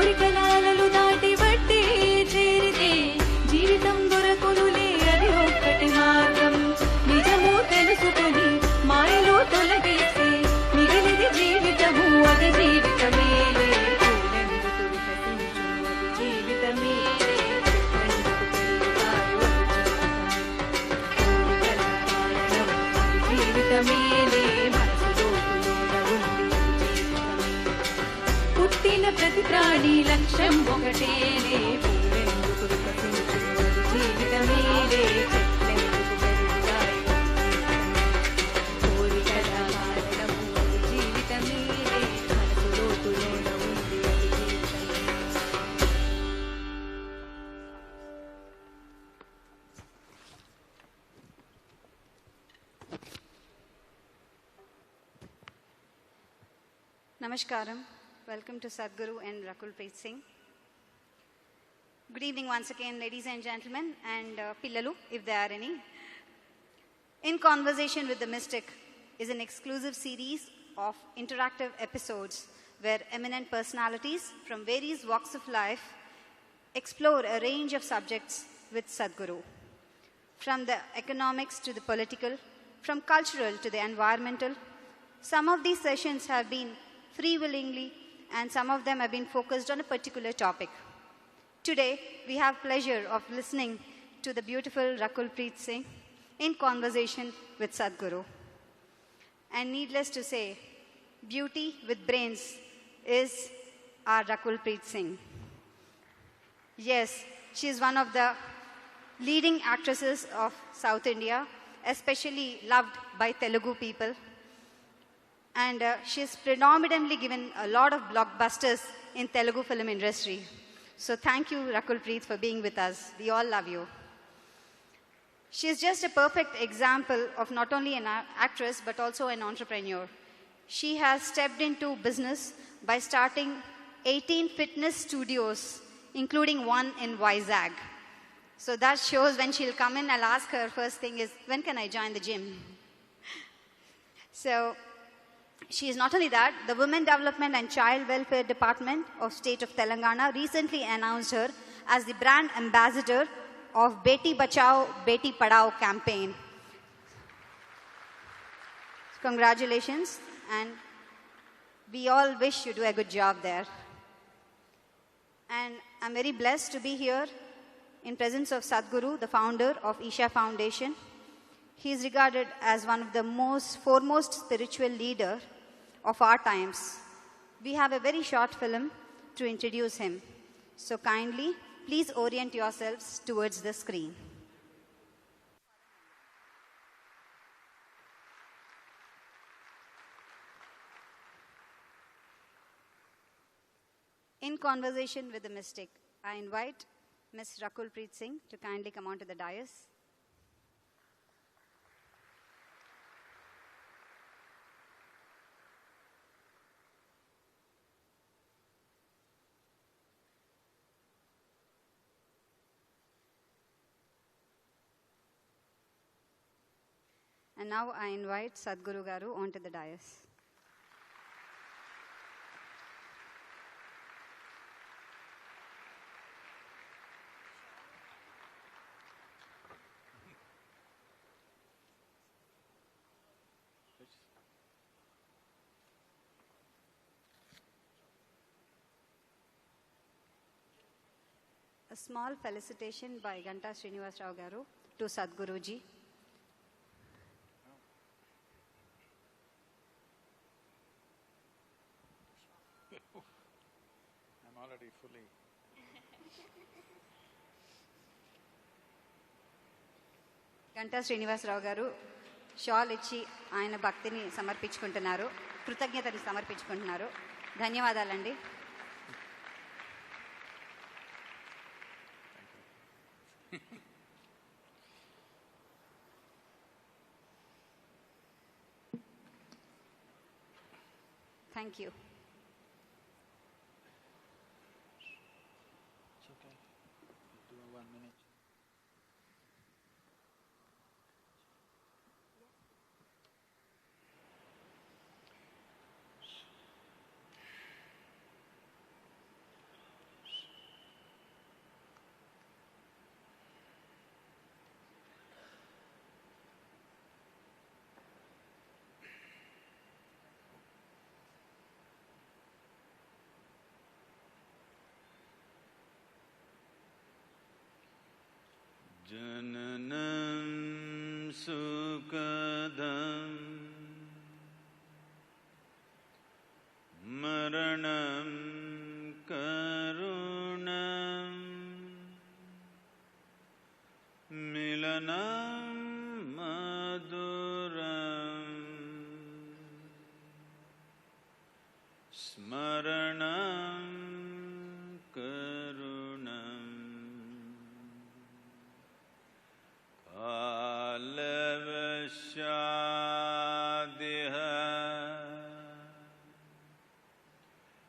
కోరికలాలలు దాటి బట్టి చేరితే జీవితం దొరకునులే అది ఒక్కటి మార్గం. నిజము తెలుసుకొని మాయలో తొలగేసి మిగిలిది జీవితము అది జీవితమేలే. పూలెందుకు వికసించు అది జీవితమేలే. జీవితమేలే మనసులో పుట్టిన ప్రతి ప్రాణి లక్ష్యం ఒకటేలే. పూలెందుకు వికసించు అది జీవితమేలే. చెట్లెందుకు పెరుగుతాయి కోరికల కారణము అది జీవితమేలే. మనసు లోతులోన ఉంది అది జీవితమే. Namaskaram. Welcome to Sadhguru and Rakul Preeth Singh. Good evening once again, ladies and gentlemen, and Pillalu, if there are any. In Conversation with the Mystic is an exclusive series of interactive episodes where eminent personalities from various walks of life explore a range of subjects with Sadhguru. From the economics to the political, from cultural to the environmental, some of these sessions have been free willingly and some of them have been focused on a particular topic. Today, we have pleasure of listening to the beautiful Rakul Preeth Singh in conversation with Sadhguru. And needless to say, beauty with brains is our Rakul Preeth Singh. Yes, she is one of the leading actresses of South India, especially loved by Telugu people. And she has predominantly given a lot of blockbusters in Telugu film industry. So thank you, Rakul Preeth, for being with us. We all love you. She is just a perfect example of not only an actress, but also an entrepreneur. She has stepped into business by starting 18 fitness studios, including one in Vizag. So that shows when she'll come in, I'll ask her first thing is, when can I join the gym? So she is not only that, the Women Development and Child Welfare Department of State of Telangana recently announced her as the brand ambassador of Beti Bachao, Beti Padhao campaign. Congratulations, and we all wish you do a good job there. And I'm very blessed to be here in presence of Sadhguru, the founder of Isha Foundation. He is regarded as one of the foremost spiritual leader of our times. We have a very short film to introduce him. So kindly, please orient yourselves towards the screen. In Conversation with the Mystic, I invite Ms. Rakul Preeth Singh to kindly come onto the dais. And now I invite Sadhguru Garu onto the dais. A small felicitation by Ganta Srinivas Rao Garu to Sadhguru ji. I'm already fully. Ganta Srinivas Rao Garu shawl ఇచ్చి ఆయన భక్తిని సమర్పించుకుంటున్నారు, కృతజ్ఞతలు సమర్పించుకుంటున్నారు. ధన్యవాదాలండి. Thank you. It's okay. Do 1 minute. sukadam maranam karunam milanam maduram smaranam karunam kalavashadiha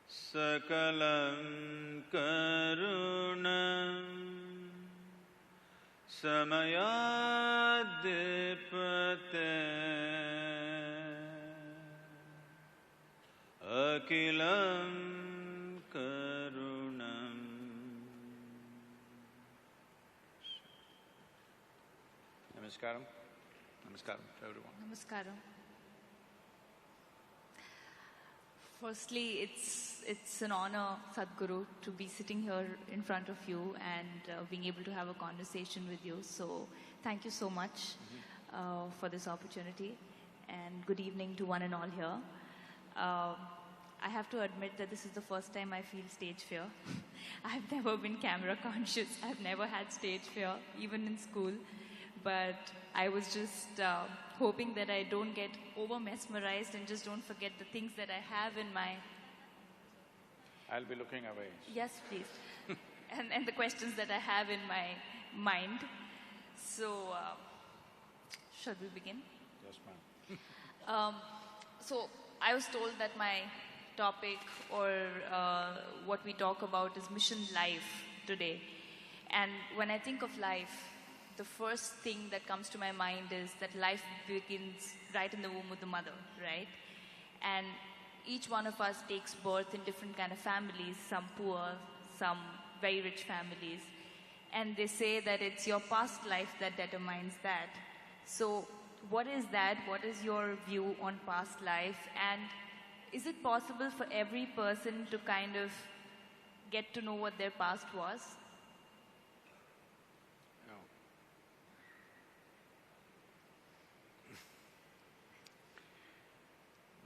sakalam karunam samayadipate akilam karunam. Namaskaram. Namaskaram to everyone. Namaskaram. Firstly, it's an honor, Sadhguru, to be sitting here in front of you and being able to have a conversation with you. So thank you so much for this opportunity, and good evening to one and all here. I have to admit that this is the first time I feel stage fear. I've never been camera conscious. I've never had stage fear, even in school. But I was just hoping that I don't get over mesmerized and just don't forget the things that I have in my… I'll be looking away. Yes, please. and the questions that I have in my mind. So, shall we begin? Yes, ma'am. So, I was told that my topic or what we talk about is mission life today. And when I think of life, the first thing that comes to my mind is that life begins right in the womb of the mother, right? And each one of us takes birth in different kind of families, some poor, some very rich families. And they say that it's your past life that determines that. So what is that? What is your view on past life? And is it possible for every person to kind of get to know what their past was?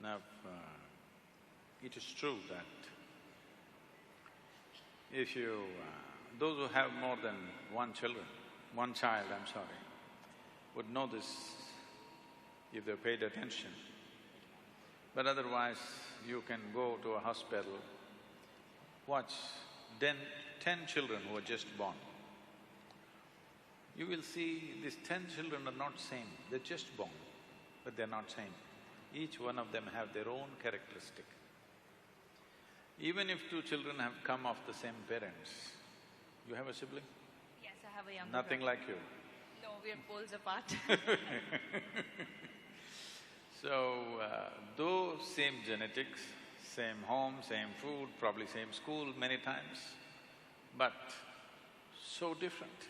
Now, it is true that if you… those who have more than one child, would know this if they paid attention. But otherwise, you can go to a hospital, watch 10 children who are just born. You will see these 10 children are not same, they're just born, but they're not same. Each one of them have their own characteristic. Even if two children have come off the same parents, you have a sibling? Yes, I have a younger Nothing brother. like you. No, we're poles apart. So, though same genetics, same home, same food, probably same school many times, but so different.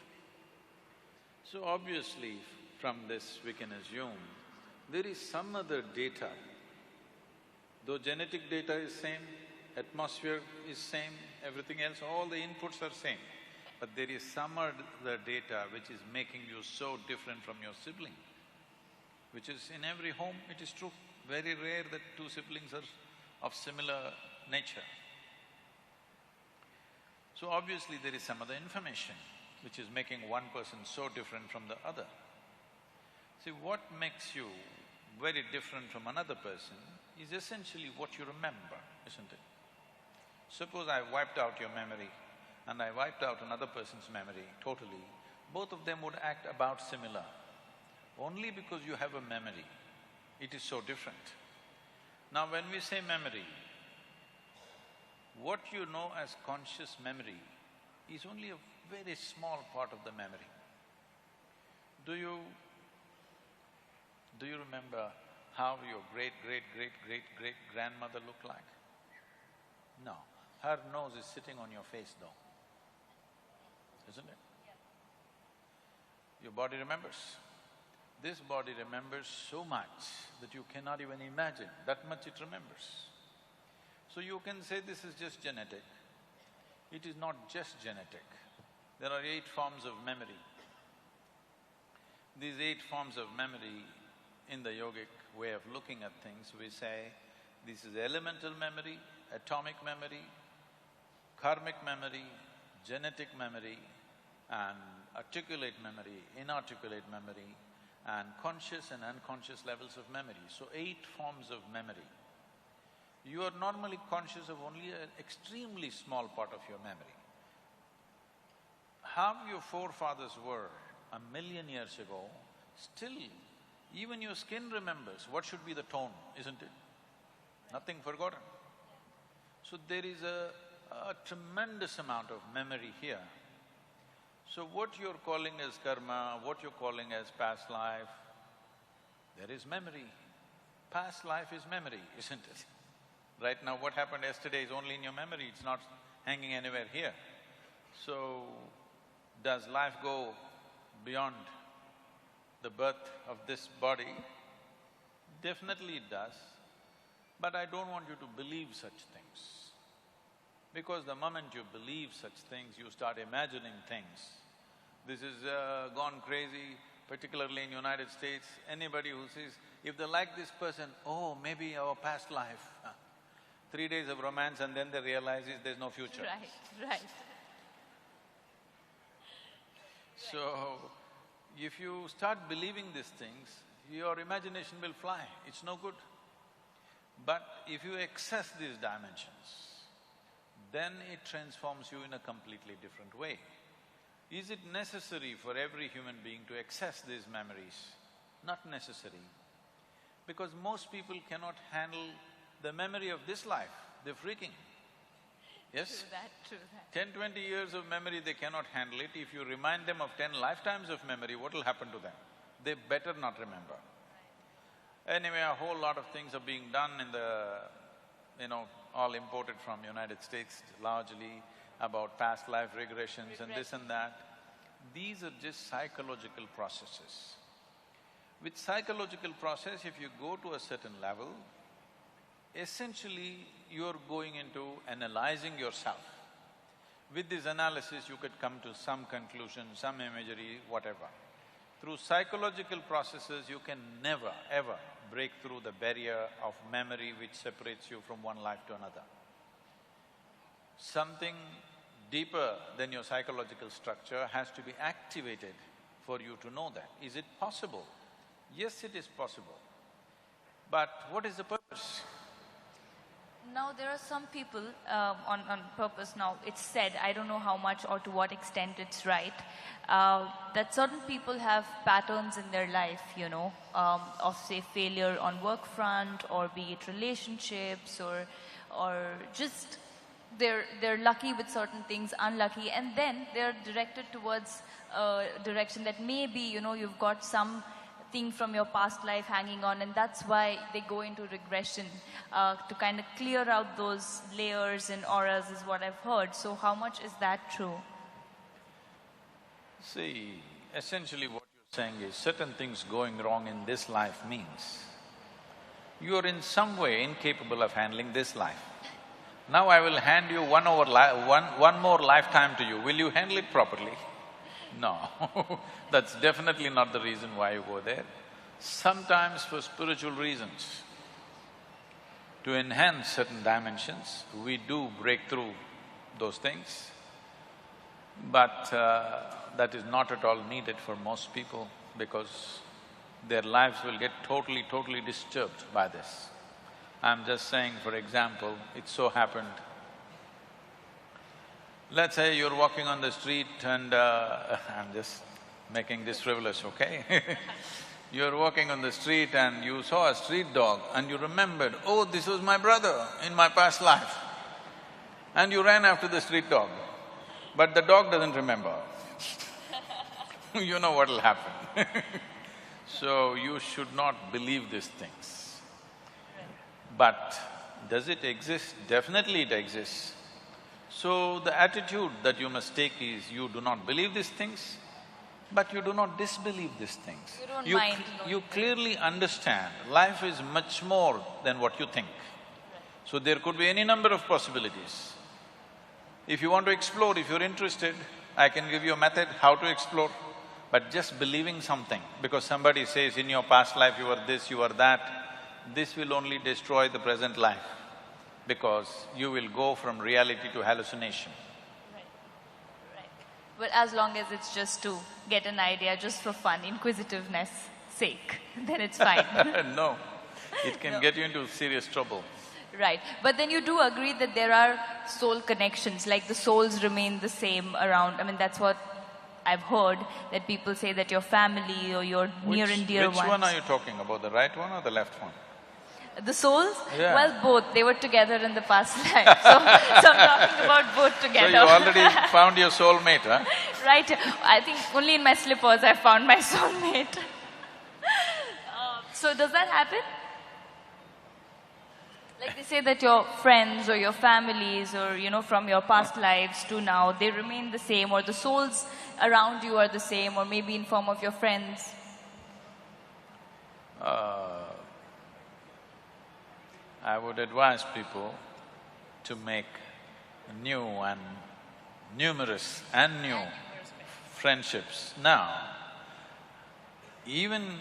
So obviously, from this we can assume there is some other data. Though genetic data is same, atmosphere is same, everything else, all the inputs are same, but there is some other data which is making you so different from your sibling, which is in every home, it is true. Very rare that two siblings are of similar nature. So obviously there is some other information which is making one person so different from the other. See, what makes you very different from another person is essentially what you remember, isn't it? Suppose I wiped out your memory and I wiped out another person's memory totally, both of them would act about similar. Only because you have a memory, it is so different. Now when we say memory, what you know as conscious memory is only a very small part of the memory. Do you remember how your great-great-great-great-great-grandmother looked like? No. Her nose is sitting on your face though, isn't it? Yeah. Your body remembers. This body remembers so much that you cannot even imagine, that much it remembers. So you can say this is just genetic. It is not just genetic. There are 8 forms of memory. These 8 forms of memory, in the yogic way of looking at things, we say this is elemental memory, atomic memory, karmic memory, genetic memory, and articulate memory, inarticulate memory, and conscious and unconscious levels of memory. So 8 forms of memory. You are normally conscious of only an extremely small part of your memory. How your forefathers were 1,000,000 years ago, still even your skin remembers what should be the tone, isn't it? Nothing forgotten. So there is a tremendous amount of memory here. So what you're calling as karma, what you're calling as past life, there is memory. Past life is memory, isn't it? Right now what happened yesterday is only in your memory, it's not hanging anywhere here. So, does life go beyond the birth of this body? Definitely it does, but I don't want you to believe such things. Because the moment you believe such things, you start imagining things. This is gone crazy, particularly in United States. Anybody who says, if they like this person, oh, maybe our past life. 3 days of romance and then they realize there's no future. Right. So, if you start believing these things, your imagination will fly, it's no good. But if you access these dimensions, then it transforms you in a completely different way. Is it necessary for every human being to access these memories? Not necessary. Because most people cannot handle the memory of this life, they're freaking. Yes? True that. 10, 20 years of memory, they cannot handle it. If you remind them of 10 lifetimes of memory, what will happen to them? They better not remember. Anyway, a whole lot of things are being done in the, all imported from United States largely, about past life regressions and this and that. These are just psychological processes. With psychological process, if you go to a certain level, essentially you're going into analyzing yourself. With this analysis, you could come to some conclusion, some imagery, whatever. Through psychological processes, you can never, ever break through the barrier of memory which separates you from one life to another. Something deeper than your psychological structure has to be activated for you to know that. Is it possible? Yes, it is possible. But what is the purpose? Now, there are some people on purpose now, it's said, I don't know how much or to what extent it's right, that certain people have patterns in their life, of say failure on work front or be it relationships or just they're lucky with certain things, unlucky, and then they're directed towards a direction that maybe, you've got some thing from your past life hanging on, and that's why they go into regression to kind of clear out those layers and auras is what I've heard. So how much is that true? See, essentially what you're saying is certain things going wrong in this life means you are in some way incapable of handling this life. Now I will hand you one more lifetime to you, will you handle it properly? No, that's definitely not the reason why you go there. Sometimes for spiritual reasons, to enhance certain dimensions, we do break through those things, but that is not at all needed for most people because their lives will get totally disturbed by this. I'm just saying, for example, it so happened, let's say you're walking on the street and I'm just making this frivolous, okay? You're walking on the street and you saw a street dog and you remembered, oh, this was my brother in my past life. And you ran after the street dog, but the dog doesn't remember. You know what'll happen. So you should not believe these things. But does it exist? Definitely it exists. So the attitude that you must take is you do not believe these things, but you do not disbelieve these things. You don't mind knowing You clearly understand life is much more than what you think. So there could be any number of possibilities. If you want to explore, if you're interested, I can give you a method how to explore. But just believing something, because somebody says in your past life you were this, you were that, this will only destroy the present life, because you will go from reality to hallucination. Right, right. But as long as it's just to get an idea, just for fun, inquisitiveness sake, then it's fine. No, it can No. get you into serious trouble. Right. But then you do agree that there are soul connections, like the souls remain the same around. I mean, that's what I've heard, that people say that your family or your near and dear Which ones… one are you talking about, the right one or the left one? The souls? Yeah. Well, both. They were together in the past life. So I'm talking about both So together. you already found your soulmate, huh? Right. I think only in my slippers I found my soulmate. So does that happen? Like they say that your friends or your families or, from your past lives to now, they remain the same, or the souls around you are the same, or maybe in form of your friends. I would advise people to make new and numerous and new friendships now. Even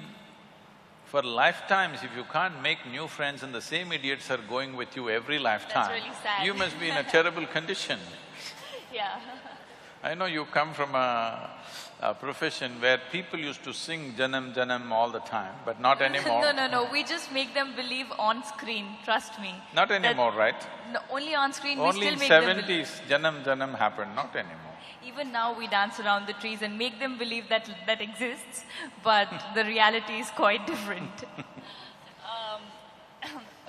for lifetimes, if you can't make new friends and the same idiots are going with you every lifetime, really sad. you must be in a terrible condition. Yeah. I know you come from a profession where people used to sing Janam Janam all the time, but not anymore. No. We just make them believe on screen, trust me. Not That- anymore, right? No, only on screen we Only still in make them believe. '70s, Janam Janam happened, not anymore. Even now we dance around the trees and make them believe that that exists, but the reality is quite different.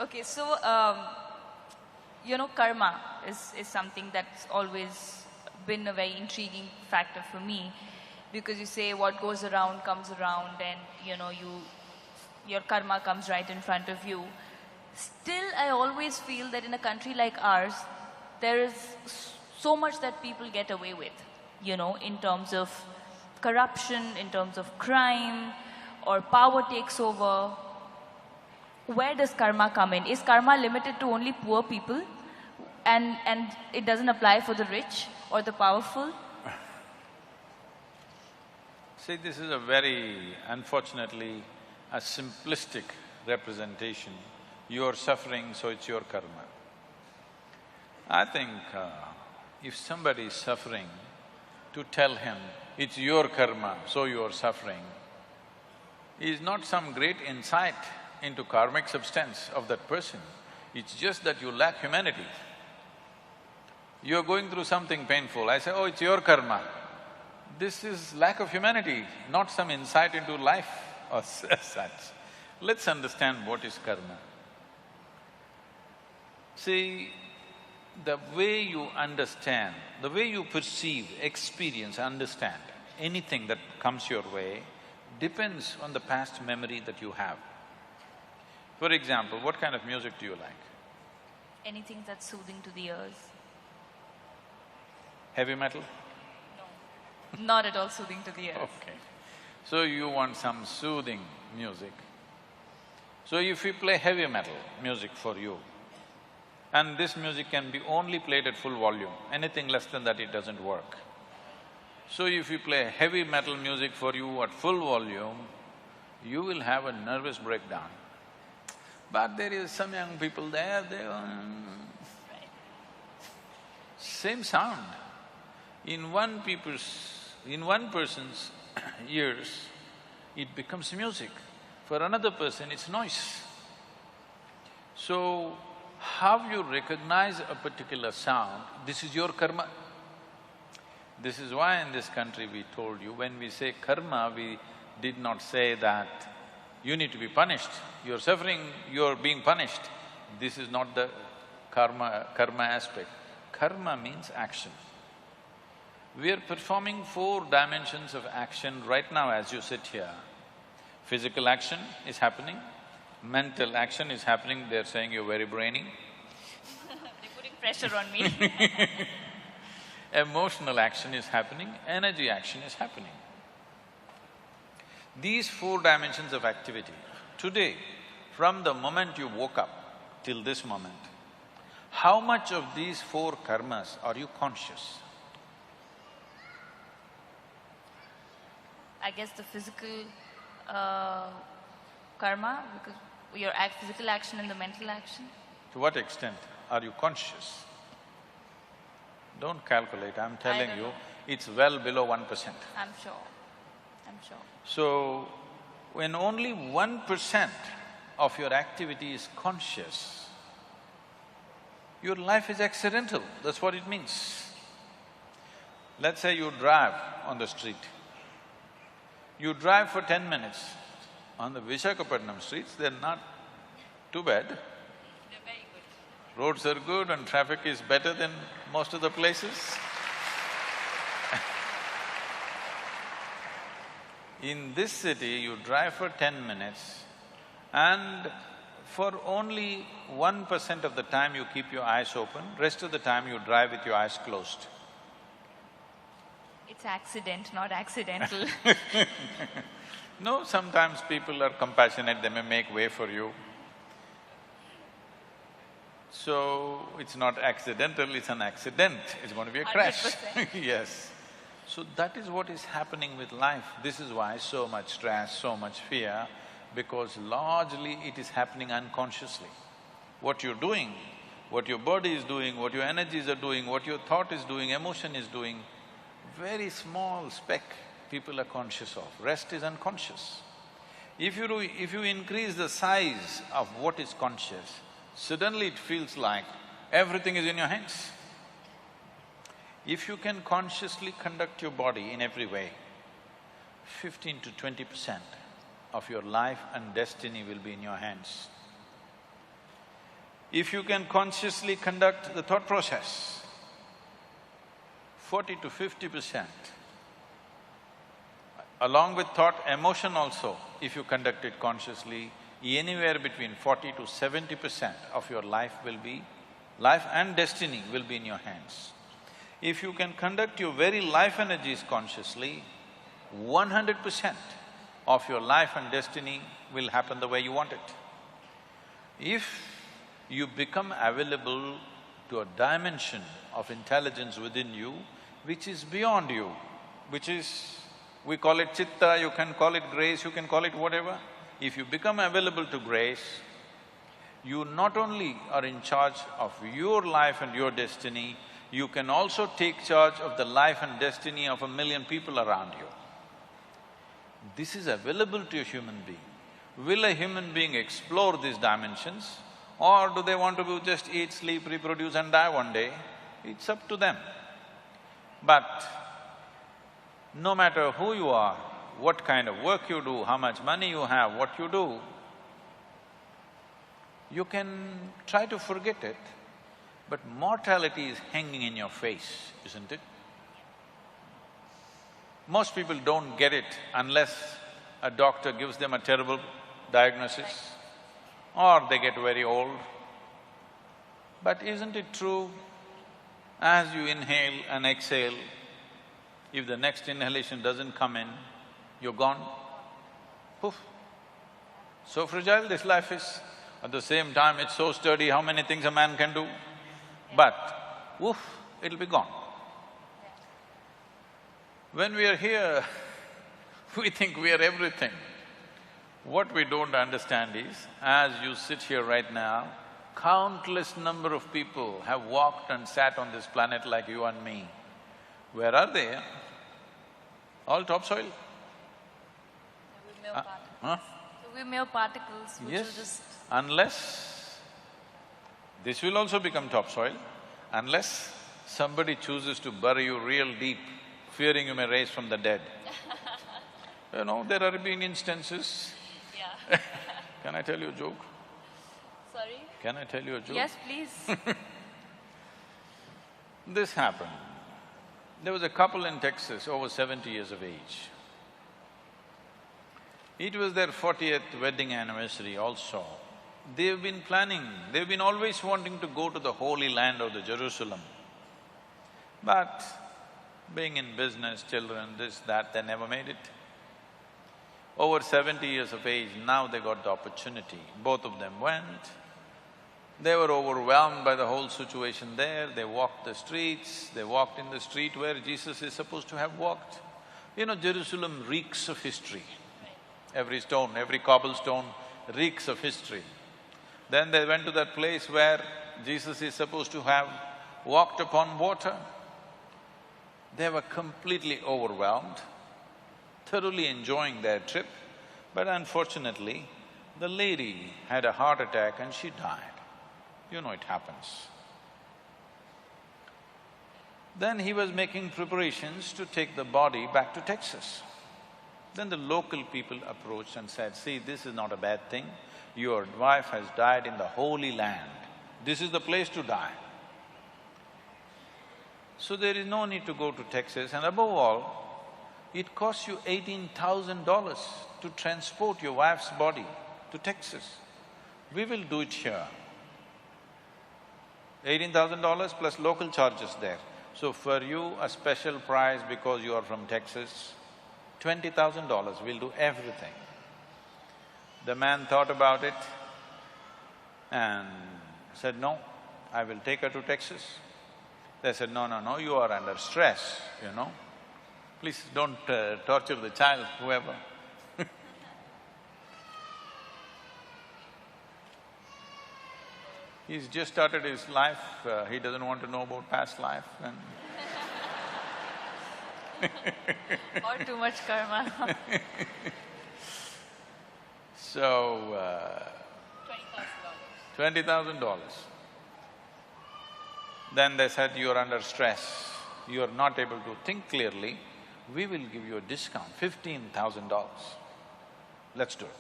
Okay, so, karma is something that's always been a very intriguing factor for me, because you say what goes around comes around, and, your karma comes right in front of you. Still, I always feel that in a country like ours, there is so much that people get away with, in terms of corruption, in terms of crime, or power takes over. Where does karma come in? Is karma limited to only poor people, and it doesn't apply for the rich or the powerful? See, this is a very, unfortunately, a simplistic representation. You're suffering, so it's your karma. I think if somebody is suffering, to tell him, it's your karma, so you're suffering, is not some great insight into karmic substance of that person. It's just that you lack humanity. You're going through something painful, I say, oh, it's your karma. This is lack of humanity, not some insight into life or such. Let's understand what is karma. See, the way you understand, the way you perceive, experience, understand anything that comes your way depends on the past memory that you have. For example, what kind of music do you like? Anything that's soothing to the ears. Heavy metal? Not at all soothing to the ears. Okay. So you want some soothing music. So if we play heavy metal music for you, and this music can be only played at full volume, anything less than that it doesn't work. So if you play heavy metal music for you at full volume, you will have a nervous breakdown. But there is some young people there, same sound. In one person's ears, it becomes music. For another person, it's noise. So, how you recognize a particular sound, this is your karma. This is why in this country we told you, when we say karma, we did not say that you need to be punished, you're suffering, you're being punished. This is not the karma aspect. Karma means action. We are performing 4 dimensions of action right now as you sit here. Physical action is happening, mental action is happening, they're saying you're very brainy. They're putting pressure on me. Emotional action is happening, energy action is happening. These 4 dimensions of activity, today, from the moment you woke up till this moment, how much of these 4 karmas are you conscious? I guess, the physical karma, because your physical action and the mental action. To what extent are you conscious? Don't calculate, I'm telling don't you, know. it's well below 1%. I'm sure. I'm sure. So, when only 1% of your activity is conscious, your life is accidental, that's what it means. Let's say you drive on the street. You drive for 10 minutes. On the Visakhapatnam streets, they're not too bad. They're very good. Roads are good and traffic is better than most of the places. In this city, you drive for 10 minutes and for only 1% of the time you keep your eyes open, rest of the time you drive with your eyes closed. It's accident, not accidental. No, sometimes people are compassionate, they may make way for you. So, it's not accidental, it's an accident, it's going to be a crash. 100%. Yes. So that is what is happening with life. This is why so much stress, so much fear, because largely it is happening unconsciously. What you're doing, what your body is doing, what your energies are doing, what your thought is doing, emotion is doing, very small speck people are conscious of, rest is unconscious. If you increase the size of what is conscious, suddenly it feels like everything is in your hands. If you can consciously conduct your body in every way, 15 to 20% of your life and destiny will be in your hands. If you can consciously conduct the thought process, 40 to 50%, along with thought, emotion also, if you conduct it consciously, anywhere between 40 to 70% of your life and destiny will be in your hands. If you can conduct your very life energies consciously, 100% of your life and destiny will happen the way you want it. If you become available to a dimension of intelligence within you, which is beyond you, which is… we call it chitta, you can call it grace, you can call it whatever. If you become available to grace, you not only are in charge of your life and your destiny, you can also take charge of the life and destiny of 1 million people around you. This is available to a human being. Will a human being explore these dimensions, or do they want to just eat, sleep, reproduce and die one day? It's up to them. But no matter who you are, what kind of work you do, how much money you have, what you do, you can try to forget it, but mortality is hanging in your face, isn't it? Most people don't get it unless a doctor gives them a terrible diagnosis or they get very old. But isn't it true, as you inhale and exhale, if the next inhalation doesn't come in, you're gone, poof. So fragile this life is. At the same time, it's so sturdy, how many things a man can do? But, woof, it'll be gone. When we are here, we think we are everything. What we don't understand is, as you sit here right now, countless number of people have walked and sat on this planet like you and me. Where are they? All topsoil? We're mere particles. Huh? So we're mere particles which Yes, will just… unless… this will also become topsoil, unless somebody chooses to bury you real deep, fearing you may rise from the dead. You know, there have been instances… Yeah. Can I tell you a joke? Sorry? Can I tell you a joke? Yes, please. This happened. There was a couple in Texas, over 70 years of age. It was their 40th wedding anniversary also. They've been planning, they've been always wanting to go to the Holy Land of the Jerusalem. But being in business, children, this, that, they never made it. Over 70 years of age, now they got the opportunity. Both of them went. They were overwhelmed by the whole situation there. They walked the streets, they walked in the street where Jesus is supposed to have walked. You know, Jerusalem reeks of history. Every stone, every cobblestone reeks of history. Then they went to that place where Jesus is supposed to have walked upon water. They were completely overwhelmed, thoroughly enjoying their trip, but unfortunately, the lady had a heart attack and she died. You know it happens. Then he was making preparations to take the body back to Texas. Then the local people approached and said, see, this is not a bad thing. Your wife has died in the Holy Land. This is the place to die. So there is no need to go to Texas, and above all, it costs you $18,000 to transport your wife's body to Texas. We will do it here. $18,000 plus local charges there. So for you, a special price because you are from Texas, $20,000, we'll do everything. The man thought about it and said, no, I will take her to Texas. They said, no, no, no, you are under stress, you know. Please don't torture the child, whoever. He's just started his life, he doesn't want to know about past life and Or too much karma. so, $20,000. Then they said, you're under stress, you're not able to think clearly, we will give you a discount, $15,000. Let's do it.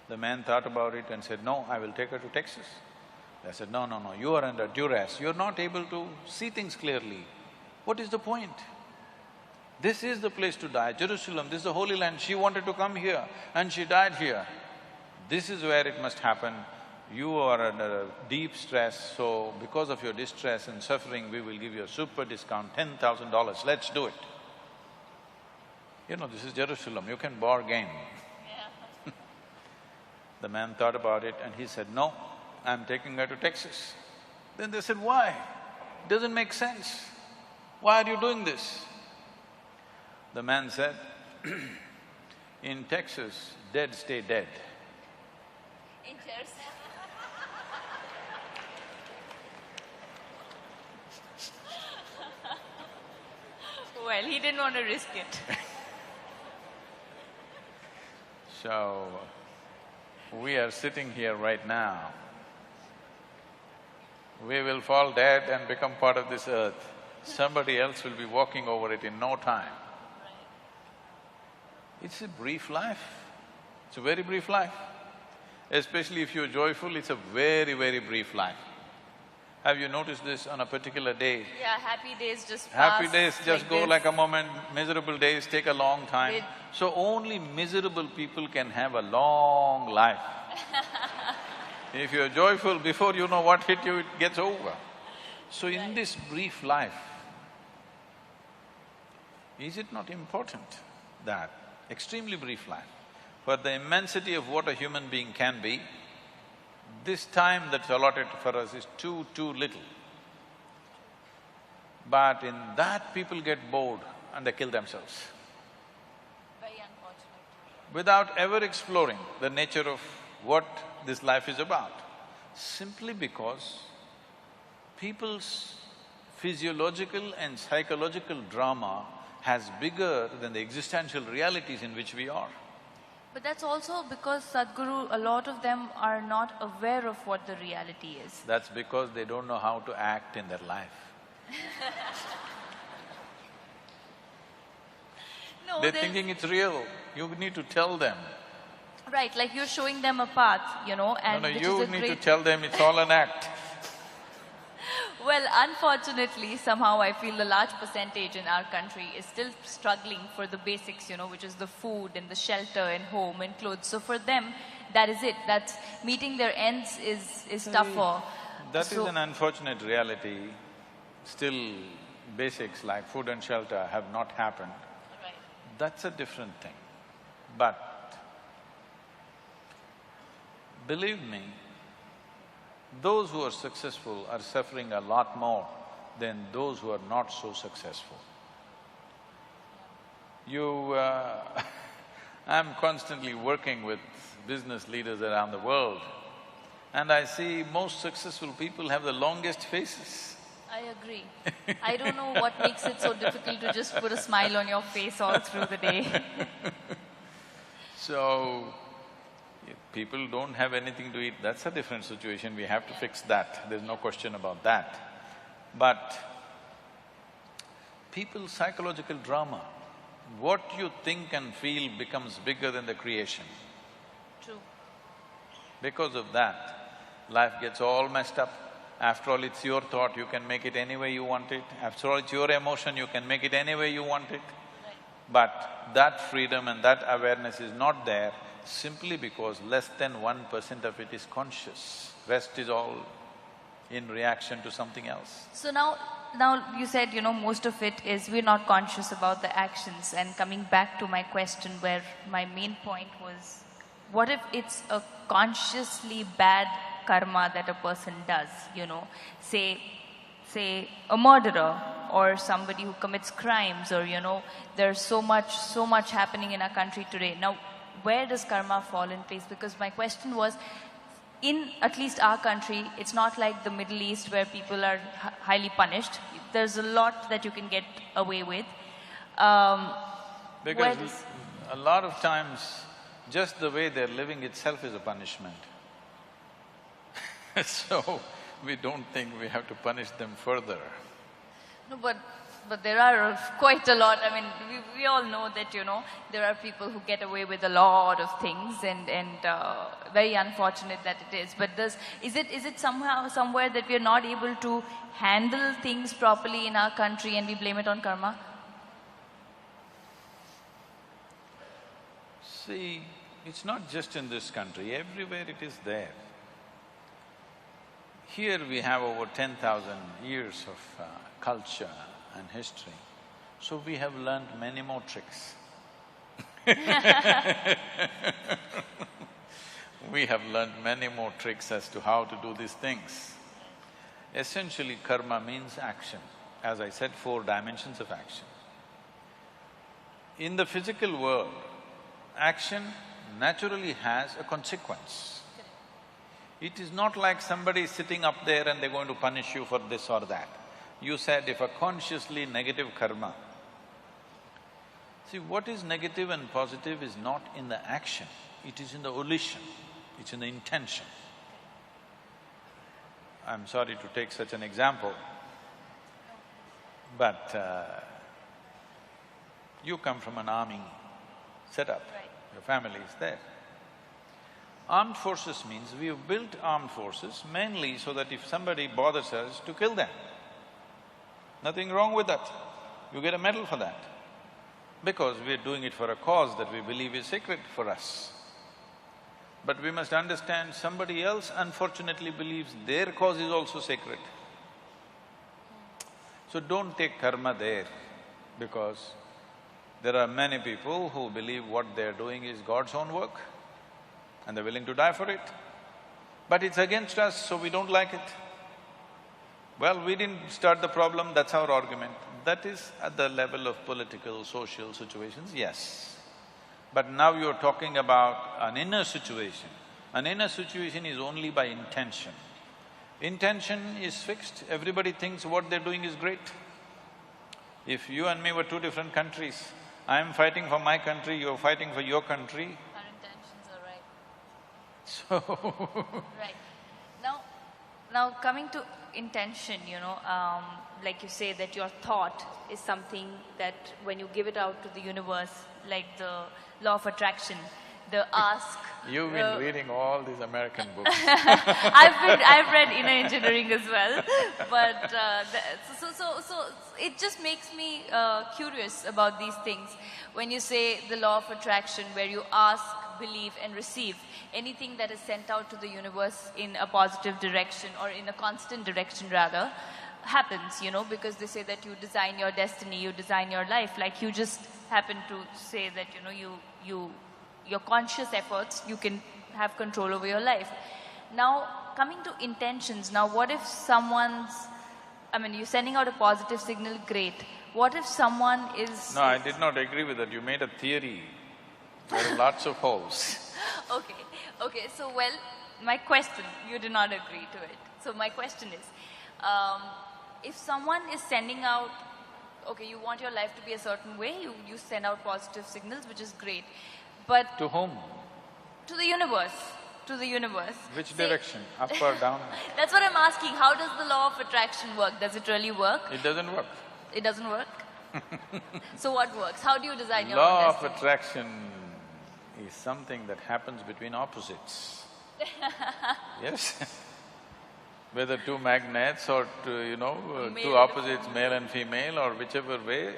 The man thought about it and said, no, I will take her to Texas. They said, no, no, no, you are under duress, you're not able to see things clearly. What is the point? This is the place to die, Jerusalem, this is the Holy Land, she wanted to come here and she died here. This is where it must happen. You are under deep stress, so because of your distress and suffering, we will give you a super discount, $10,000, let's do it. You know, this is Jerusalem, you can bargain. Yeah. The man thought about it and he said, no, I'm taking her to Texas. Then they said, why? Doesn't make sense. Why are you doing this? The man said, in Texas, dead stay dead. In Jersey. Well, he didn't want to risk it. So, we are sitting here right now. We will fall dead and become part of this earth. Somebody else will be walking over it in no time. It's a brief life. It's a very brief life. Especially if you're joyful, it's a very, very brief life. Have you noticed this on a particular day? Yeah, happy days just Happy pass days just go this. like a moment, miserable days take a long time. They- So only miserable people can have a long life. If you're joyful, before you know what hit you, it gets over. So in this brief life, is it not important that extremely brief life, for the immensity of what a human being can be, this time that's allotted for us is too little. But in that people get bored and they kill themselves Very unfortunate. without ever exploring the nature of what this life is about, simply because people's physiological and psychological drama has bigger than the existential realities in which we are. But that's also because Sadhguru, a lot of them are not aware of what the reality is. That's because they don't know how to act in their life. No, They're there's- thinking it's real, you need to tell them. Right, like you're showing them a path, you know, and No, which you is a need to great… tell them it's all an act. Well, unfortunately, somehow I feel the large percentage in our country is still struggling for the basics, you know, which is the food and the shelter and home and clothes. So for them, that is it. That's meeting their ends is tougher. That is So- an unfortunate reality. Still, basics like food and shelter have not happened. Right. That's a different thing. But believe me, those who are successful are suffering a lot more than those who are not so successful. You… I'm constantly working with business leaders around the world, and I see most successful people have the longest faces. I agree. I don't know what makes it so difficult to just put a smile on your face all through the day. So, if people don't have anything to eat, that's a different situation, we have to fix that, there's no question about that. But people's psychological drama, what you think and feel becomes bigger than the creation. True. Because of that, life gets all messed up. After all, it's your thought, you can make it any way you want it. After all, it's your emotion, you can make it any way you want it. But that freedom and that awareness is not there simply because less than 1% of it is conscious. Rest is all in reaction to something else. So now you said, most of it is we're not conscious about the actions, and coming back to my question where my main point was, what if it's a consciously bad karma that a person does, say a murderer or somebody who commits crimes, or there's so much happening in our country today. Now, where does karma fall in place? Because my question was, in at least our country, it's not like the Middle East where people are highly punished. There's a lot that you can get away with. Because a lot of times, just the way they're living itself is a punishment. So, we don't think we have to punish them further. No, but there are quite a lot. I mean, we all know that, there are people who get away with a lot of things, and very unfortunate that it is. But is it somehow, somewhere that we are not able to handle things properly in our country and we blame it on karma? See, it's not just in this country, everywhere it is there. Here we have over 10,000 years of culture and history, so we have learned many more tricks. We have learned many more tricks as to how to do these things. Essentially, karma means action. As I said, 4 dimensions of action. In the physical world, action naturally has a consequence. It is not like somebody is sitting up there and they're going to punish you for this or that. You said if a consciously negative karma… See, what is negative and positive is not in the action, it is in the volition, it's in the intention. I'm sorry to take such an example, but you come from an army setup, your family is there. Armed forces means we have built armed forces mainly so that if somebody bothers us, to kill them. Nothing wrong with that. You get a medal for that. Because we're doing it for a cause that we believe is sacred for us. But we must understand somebody else unfortunately believes their cause is also sacred. So don't take karma there, because there are many people who believe what they're doing is God's own work, and they're willing to die for it. But it's against us, so we don't like it. Well, we didn't start the problem, that's our argument. That is at the level of political, social situations, yes. But now you're talking about an inner situation. An inner situation is only by intention. Intention is fixed, everybody thinks what they're doing is great. If you and me were 2 different countries, I'm fighting for my country, you're fighting for your country, so… Right. Now coming to intention, like you say that your thought is something that when you give it out to the universe, like the law of attraction, the ask… You've been reading all these American books. I've read inner engineering as well, but so it just makes me curious about these things. When you say the law of attraction, where you ask, believe and receive, anything that is sent out to the universe in a positive direction or in a constant direction rather, happens, because they say that you design your destiny, you design your life, like you just happen to say that, your conscious efforts, you can have control over your life. Now, coming to intentions, now what if someone's… I mean, you're sending out a positive signal, great, what if someone is… No, I did not agree with that. You made a theory. There are lots of holes. Okay, okay, so well, my question, you did not agree to it. So my question is, if someone is sending out, okay, you want your life to be a certain way, you send out positive signals, which is great. But To whom? to the universe, to the universe. Which Say- direction? Up or down? That's what I'm asking. How does the law of attraction work? Does it really work? It doesn't work. It doesn't work? So what works? How do you design your Law own of destiny? attraction is something that happens between opposites. Yes? Whether two magnets or two, Male two and opposites, male and female or whichever way,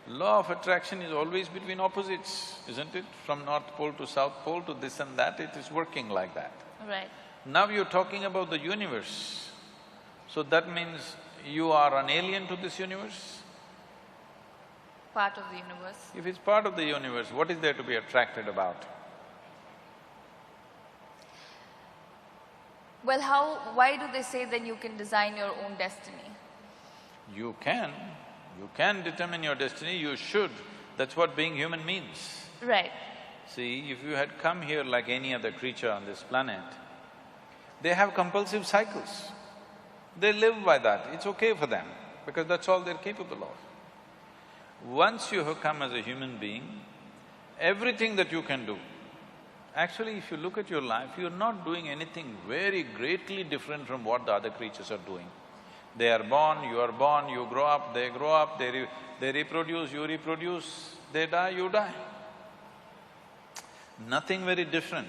law of attraction is always between opposites, isn't it? From North Pole to South Pole to this and that, it is working like that. Right. Now you're talking about the universe. So that means you are an alien to this universe? Part of the universe. If it's part of the universe, what is there to be attracted about? Well, why do they say then you can design your own destiny? You can determine your destiny, you should. That's what being human means. Right. See, if you had come here like any other creature on this planet, they have compulsive cycles. They live by that, it's okay for them, because that's all they're capable of. Once you have come as a human being, everything that you can do, actually if you look at your life, you're not doing anything very greatly different from what the other creatures are doing. They are born, you are born, you grow up, they reproduce, you reproduce, they die, you die. Nothing very different.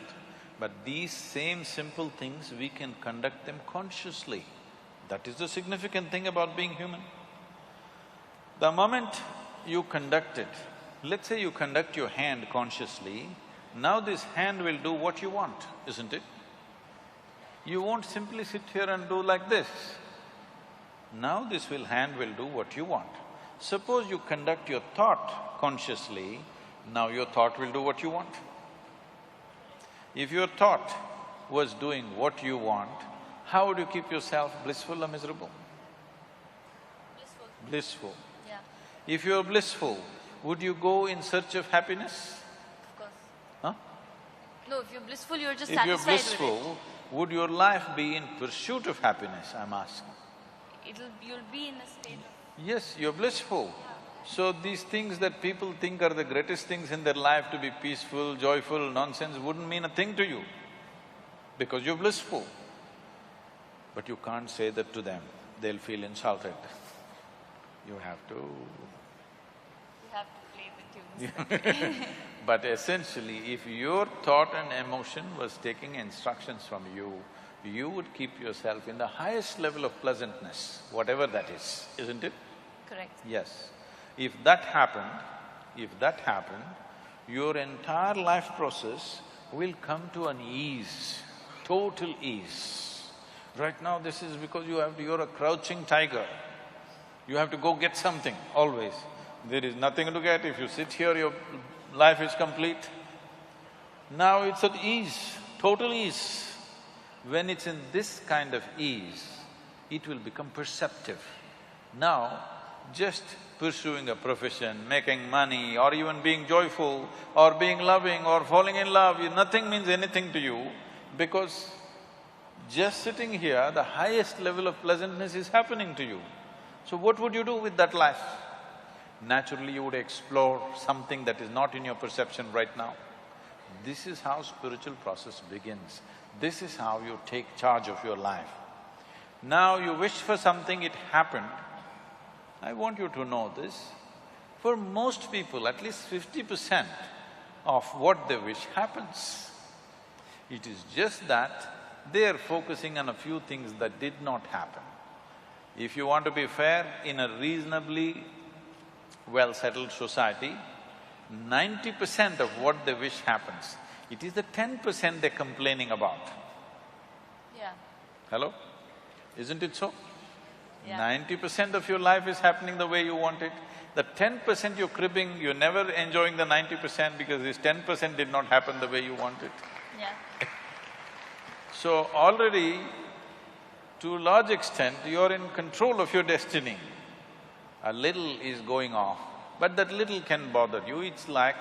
But these same simple things, we can conduct them consciously. That is the significant thing about being human. The moment you conduct it, let's say you conduct your hand consciously, now this hand will do what you want, isn't it? You won't simply sit here and do like this. Now this hand will do what you want. Suppose you conduct your thought consciously, now your thought will do what you want. If your thought was doing what you want, how would you keep yourself blissful or miserable? Blissful. Blissful. Yeah, If you're blissful, would you go in search of happiness? of course. Huh? No, if you're blissful, you're just If you're satisfied with it. blissful, would your life be in pursuit of happiness, I'm asking? You'll be in a state of… Yes, you're blissful. So these things that people think are the greatest things in their life, to be peaceful, joyful, nonsense, wouldn't mean a thing to you, because you're blissful. But you can't say that to them, they'll feel insulted. You have to… You have to play the tunes. But essentially, if your thought and emotion was taking instructions from you, you would keep yourself in the highest level of pleasantness, whatever that is, isn't it? Correct. Yes. If that happened, your entire life process will come to an ease, total ease. Right now this is because you're a crouching tiger. You have to go get something, always. There is nothing to get. If you sit here, your life is complete. Now it's at ease, total ease. When it's in this kind of ease, it will become perceptive. Now, just pursuing a profession, making money, or even being joyful, or being loving, or falling in love, nothing means anything to you, because just sitting here, the highest level of pleasantness is happening to you. So what would you do with that life? Naturally, you would explore something that is not in your perception right now. This is how spiritual process begins. This is how you take charge of your life. Now you wish for something, it happened. I want you to know this. For most people, at least 50% of what they wish happens. It is just that they are focusing on a few things that did not happen. If you want to be fair, in a reasonably well-settled society, 90% of what they wish happens. It is the 10% they're complaining about. Yeah. Hello? Isn't it so? Yeah. 90% of your life is happening the way you want it. The 10% you're cribbing, you're never enjoying the 90% because this 10% did not happen the way you want it. Yeah. So already, to a large extent, you're in control of your destiny. a little is going off, but that little can bother you. It's like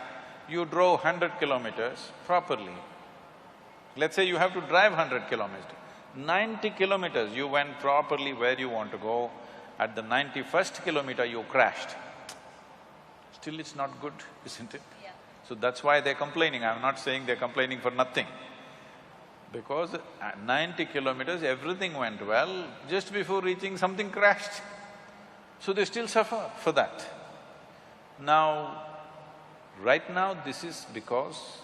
you drove 100 kilometers properly. Let's say you have to drive 100 kilometers. 90 kilometers you went properly where you want to go. At the 91st kilometer you crashed. Still it's not good, isn't it? Yeah. So that's why they're complaining. I'm not saying they're complaining for nothing. Because at 90 kilometers everything went well, just before reaching something crashed. So they still suffer for that. Now, right now this is because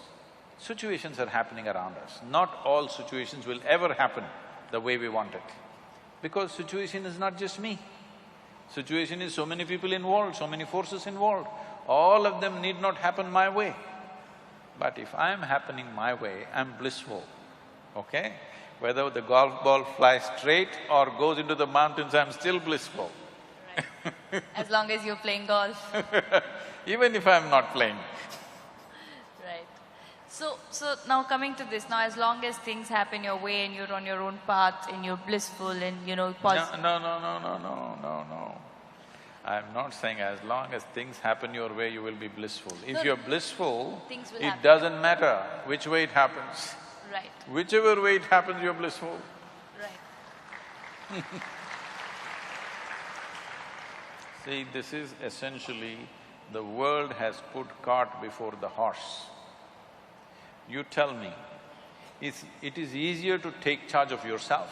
situations are happening around us. Not all situations will ever happen the way we want it. Because situation is not just me. Situation is so many people involved, so many forces involved. All of them need not happen my way. But if I'm happening my way, I'm blissful, okay? Whether the golf ball flies straight or goes into the mountains, I'm still blissful. Right. As long as you're playing golf. Even if I'm not playing. Right. So now coming to this, now as long as things happen your way and you're on your own path and you're blissful and positive. No. I'm not saying as long as things happen your way, you will be blissful. If you're blissful, things will it happen. doesn't matter which way it happens. Right, Whichever way it happens, you're blissful. right. See, this is essentially, the world has put cart before the horse. You tell me, it is easier to take charge of yourself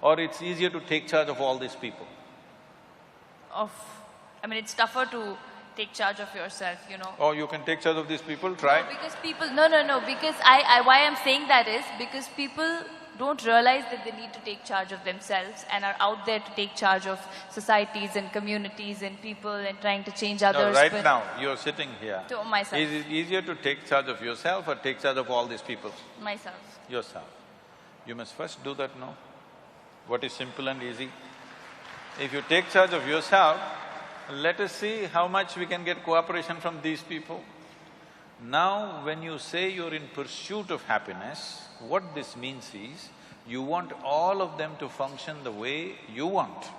or it's easier to take charge of all these people? It's tougher to take charge of yourself, Oh, you can take charge of these people, try. No, because people… No, because why I'm saying that is because people don't realize that they need to take charge of themselves and are out there to take charge of societies and communities and people and trying to change others. No, right now, you're sitting here. To myself. Is it easier to take charge of yourself or take charge of all these people? Myself. Yourself. You must first do that, no? What is simple and easy? If you take charge of yourself, let us see how much we can get cooperation from these people. Now, when you say you're in pursuit of happiness, what this means is, you want all of them to function the way you want.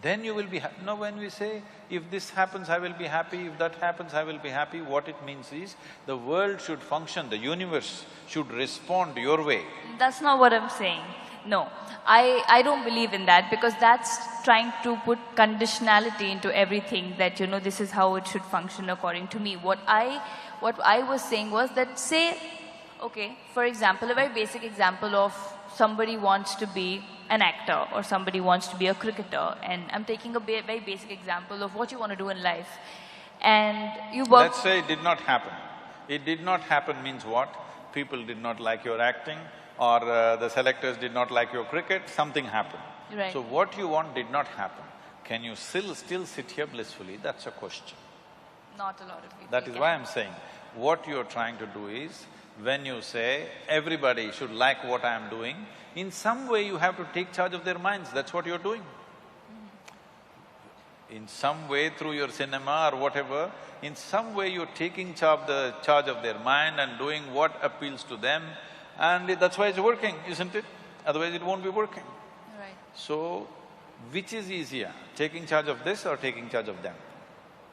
Then you will be happy. Now, when we say, if this happens, I will be happy, if that happens, I will be happy, what it means is, the world should function, the universe should respond your way. That's not what I'm saying. No, I don't believe in that because that's trying to put conditionality into everything that, this is how it should function according to me. What I was saying was that, say, okay, for example, a very basic example of somebody wants to be an actor or somebody wants to be a cricketer, and I'm taking a very basic example of what you want to do in life. And you work… Let's say it did not happen. It did not happen means what? People did not like your acting, or the selectors did not like your cricket, something happened. Right. So what you want did not happen. Can you still sit here blissfully? That's a question. Not a lot of people. That is why I'm saying, what you're trying to do is, when you say, everybody should like what I'm doing, in some way you have to take charge of their minds, that's what you're doing. In some way, through your cinema or whatever, in some way you're taking charge of their mind and doing what appeals to them, and that's why it's working, isn't it? Otherwise it won't be working. Right. So, which is easier, taking charge of this or taking charge of them?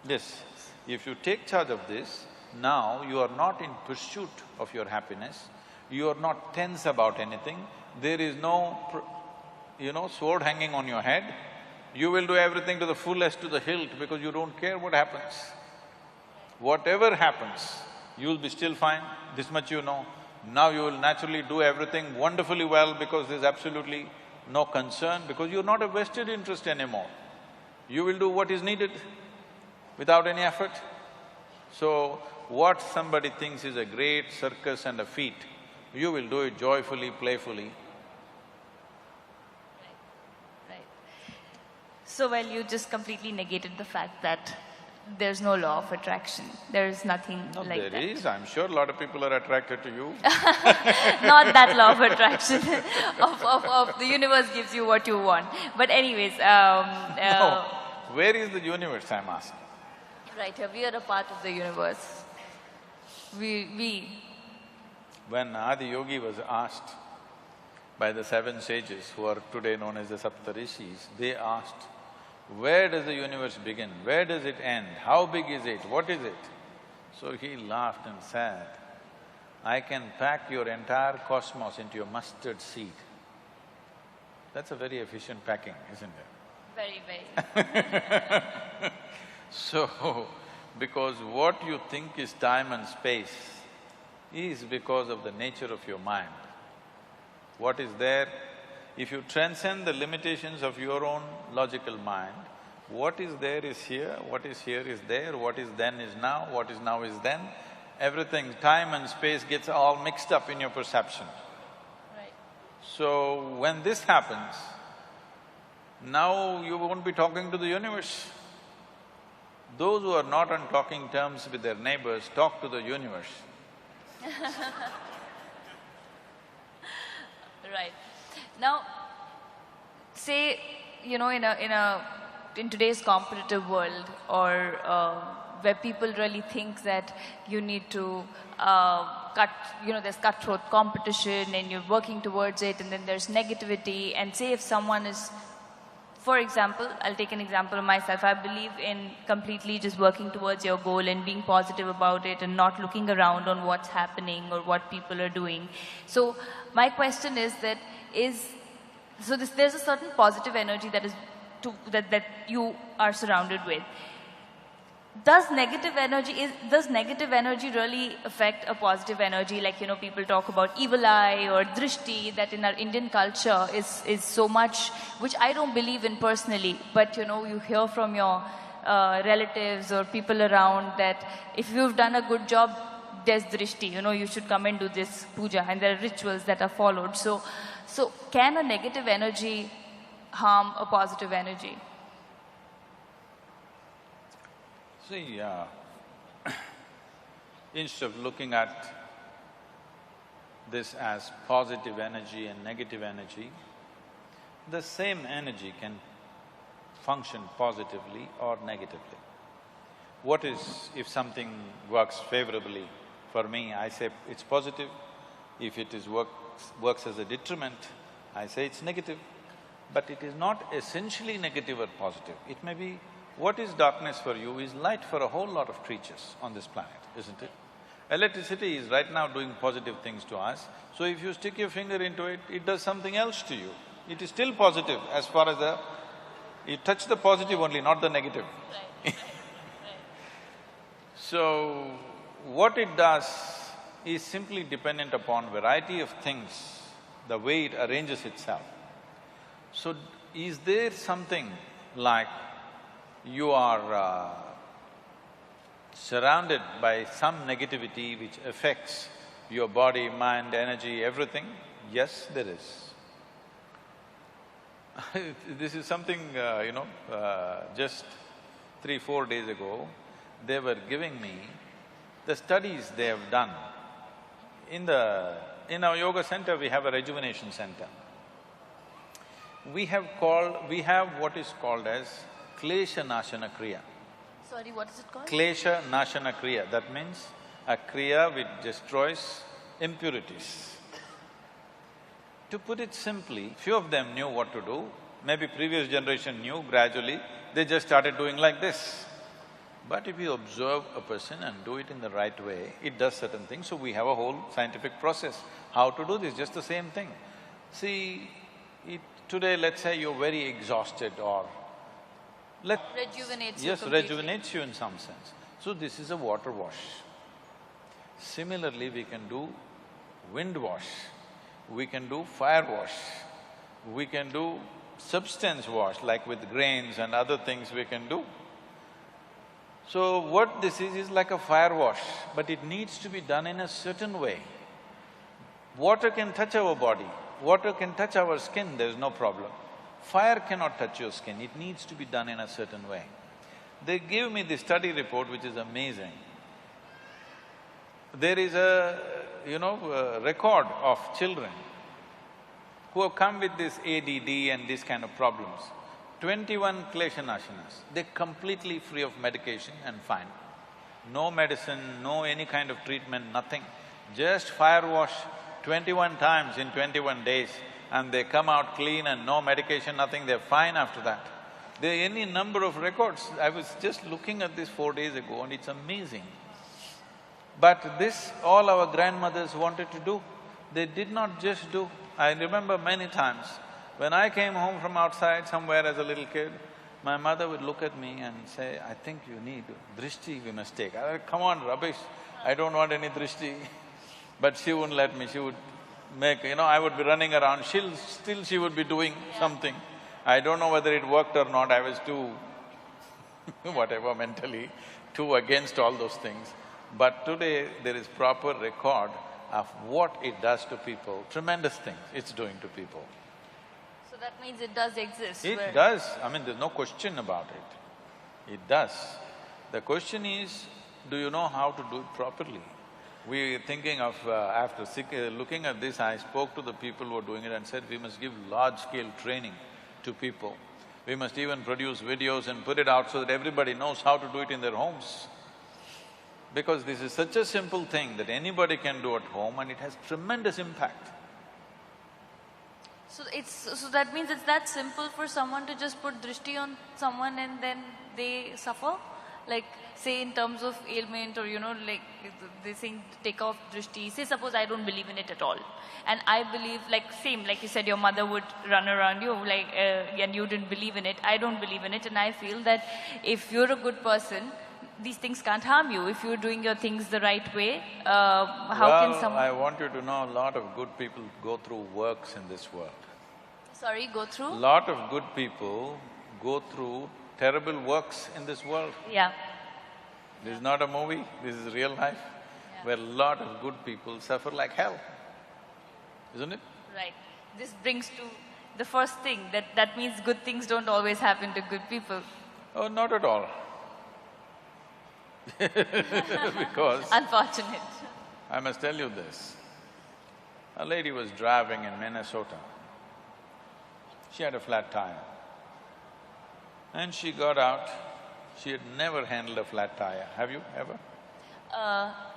This. If you take charge of this, now you are not in pursuit of your happiness, you are not tense about anything, there is no, sword hanging on your head, you will do everything to the fullest, to the hilt, because you don't care what happens. Whatever happens, you'll be still fine, this much you know. Now you will naturally do everything wonderfully well because there's absolutely no concern, because you're not a vested interest anymore. You will do what is needed without any effort. So, what somebody thinks is a great circus and a feat, you will do it joyfully, playfully. Right. So, well, you just completely negated the fact that there's no law of attraction. There is nothing No, like that. there is. I'm sure a lot of people are attracted to you. Not that law of attraction of the universe gives you what you want. But anyways, No. Where is the universe, I'm asking? right here, we are a part of the universe. When Adi Yogi was asked by the 7 sages, who are today known as the Saptarishis, they asked, Where does the universe begin? Where does it end? How big is it? What is it? So he laughed and said, I can pack your entire cosmos into a mustard seed. That's a very efficient packing, isn't it? Very, very. So, because what you think is time and space is because of the nature of your mind. What is there, if you transcend the limitations of your own logical mind, what is there is here, what is here is there, what is then is now, what is now is then. Everything, time and space gets all mixed up in your perception. Right. So, when this happens, now you won't be talking to the universe. Those who are not on talking terms with their neighbors talk to the universe. Right. Now, say, in today's competitive world, or where people really think that you need to there's cutthroat competition and you're working towards it, and then there's negativity, and say if someone is, for example, I'll take an example of myself. I believe in completely just working towards your goal and being positive about it and not looking around on what's happening or what people are doing. So my question is that there's a certain positive energy that you are surrounded with. Does negative energy really affect a positive energy? Like, people talk about evil eye or drishti, that in our Indian culture is so much, which I don't believe in personally, but you hear from your relatives or people around that if you've done a good job, there's drishti, you should come and do this puja, and there are rituals that are followed. So can a negative energy harm a positive energy? See, instead of looking at this as positive energy and negative energy, the same energy can function positively or negatively. What is, if something works favorably for me, I say it's positive. If it works as a detriment, I say it's negative. But it is not essentially negative or positive. It may be, what is darkness for you is light for a whole lot of creatures on this planet, isn't it? Electricity is right now doing positive things to us, so if you stick your finger into it, it does something else to you. It is still positive as far as you touch the positive only, not the negative. Right. So, what it does is simply dependent upon variety of things, the way it arranges itself. So, is there something like you are surrounded by some negativity which affects your body, mind, energy, everything? Yes, there is. This is something, just 3-4 days ago, they were giving me the studies they have done. In our yoga center, we have a rejuvenation center. We have what is called as Klesha Nashana Kriya. Sorry, what is it called? Klesha Nashana Kriya, that means a kriya which destroys impurities. To put it simply, few of them knew what to do, maybe previous generation knew, gradually they just started doing like this. But if you observe a person and do it in the right way, it does certain things, so we have a whole scientific process. How to do this, just the same thing. See, today let's say you're very exhausted or Rejuvenates you yes, completely. rejuvenates you in some sense. So this is a water wash. Similarly, we can do wind wash, we can do fire wash, we can do substance wash, like with grains and other things we can do. So what this is like a fire wash, but it needs to be done in a certain way. Water can touch our body, water can touch our skin, there's no problem. Fire cannot touch your skin, it needs to be done in a certain way. They give me this study report which is amazing. There is a record of children who have come with this ADD and these kind of problems. 21 Klesha Nashanas, they're completely free of medication and fine. No medicine, no any kind of treatment, nothing. Just fire wash 21 times in 21 days and they come out clean and no medication, nothing, they're fine after that. There are any number of records. I was just looking at this 4 days ago and it's amazing. But this, all our grandmothers wanted to do. They did not just do. I remember many times, when I came home from outside somewhere as a little kid, my mother would look at me and say, I think you need drishti, we must take. I said, come on, rubbish, I don't want any drishti. But she wouldn't let me, she would make… I would be running around, still she would be doing something. I don't know whether it worked or not, I was too whatever mentally, too against all those things. But today, there is proper record of what it does to people, tremendous things it's doing to people. So that means it does exist. It does, I mean, there's no question about it. It does. The question is, do you know how to do it properly? We're thinking of… looking at this, I spoke to the people who are doing it and said, we must give large-scale training to people. We must even produce videos and put it out so that everybody knows how to do it in their homes. Because this is such a simple thing that anybody can do at home and it has tremendous impact. So that means it's that simple for someone to just put drishti on someone and then they suffer? Like, say in terms of ailment or like they saying take off drishti, say suppose I don't believe in it at all. And I believe, like same, like you said, your mother would run around you and you didn't believe in it, I don't believe in it, and I feel that if you're a good person, these things can't harm you. If you're doing your things the right way, how can someone… I want you to know, a lot of good people go through works in this world. Sorry, go through? A lot of good people go through terrible works in this world. Yeah. This is not a movie, this is real life, where a lot of good people suffer like hell, isn't it? Right. This brings to the first thing, that means good things don't always happen to good people. Oh, not at all. Because… Unfortunate. I must tell you this. A lady was driving in Minnesota. She had a flat tire. And she got out. She had never handled a flat tire. Have you ever?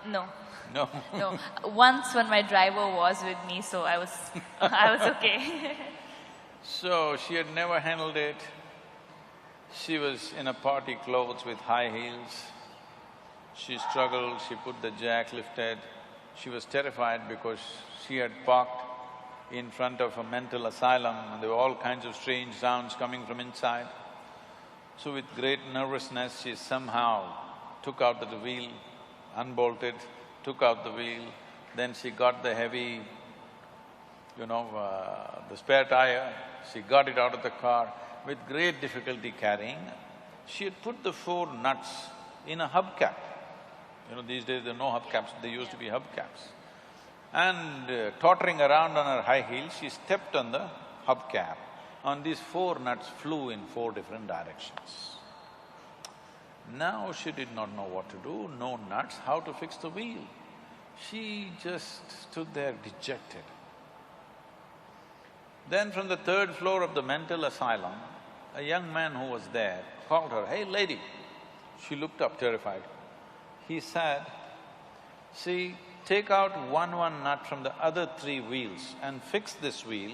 No. No? No. Once when my driver was with me, so I was… I was okay. So, she had never handled it. She was in a party clothes with high heels. She struggled, she put the jack lifted. She was terrified because she had parked in front of a mental asylum and there were all kinds of strange sounds coming from inside. So with great nervousness, she somehow took out the wheel, unbolted, took out the wheel, then she got the heavy, the spare tire, she got it out of the car with great difficulty carrying. She had put the 4 nuts in a hubcap. These days there are no hubcaps, there used to be hubcaps. And tottering around on her high heels, she stepped on the hubcap. And these 4 nuts flew in 4 different directions. Now she did not know what to do, no nuts, how to fix the wheel. She just stood there dejected. Then from the 3rd floor of the mental asylum, a young man who was there called her, "Hey lady." She looked up terrified. He said, "See, take out one nut from the other 3 wheels and fix this wheel.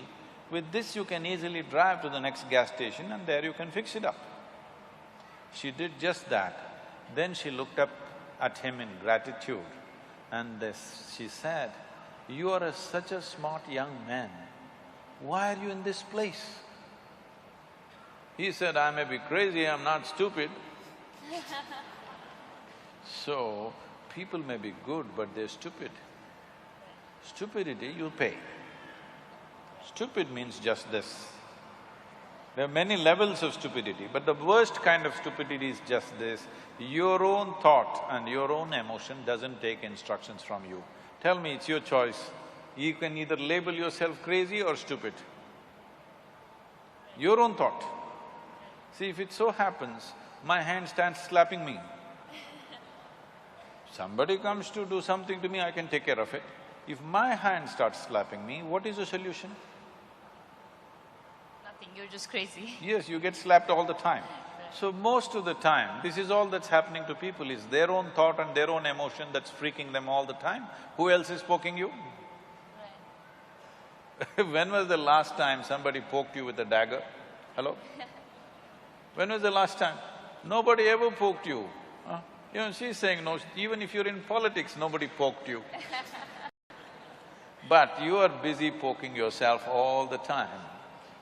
With this you can easily drive to the next gas station and there you can fix it up." She did just that. Then she looked up at him in gratitude and she said, "You are such a smart young man. Why are you in this place?" He said, "I may be crazy, I'm not stupid." So, people may be good, but they're stupid. Stupidity, you'll pay. Stupid means just this. There are many levels of stupidity, but the worst kind of stupidity is just this. Your own thought and your own emotion doesn't take instructions from you. Tell me, it's your choice. You can either label yourself crazy or stupid. Your own thought. See, if it so happens, my hand starts slapping me. Somebody comes to do something to me, I can take care of it. If my hand starts slapping me, what is the solution? Nothing, you're just crazy. Yes, you get slapped all the time. So most of the time, this is all that's happening to people, is their own thought and their own emotion that's freaking them all the time. Who else is poking you? Right. When was the last time somebody poked you with a dagger? Hello? When was the last time? Nobody ever poked you. Huh? She's saying no, even if you're in politics, nobody poked you. But you are busy poking yourself all the time.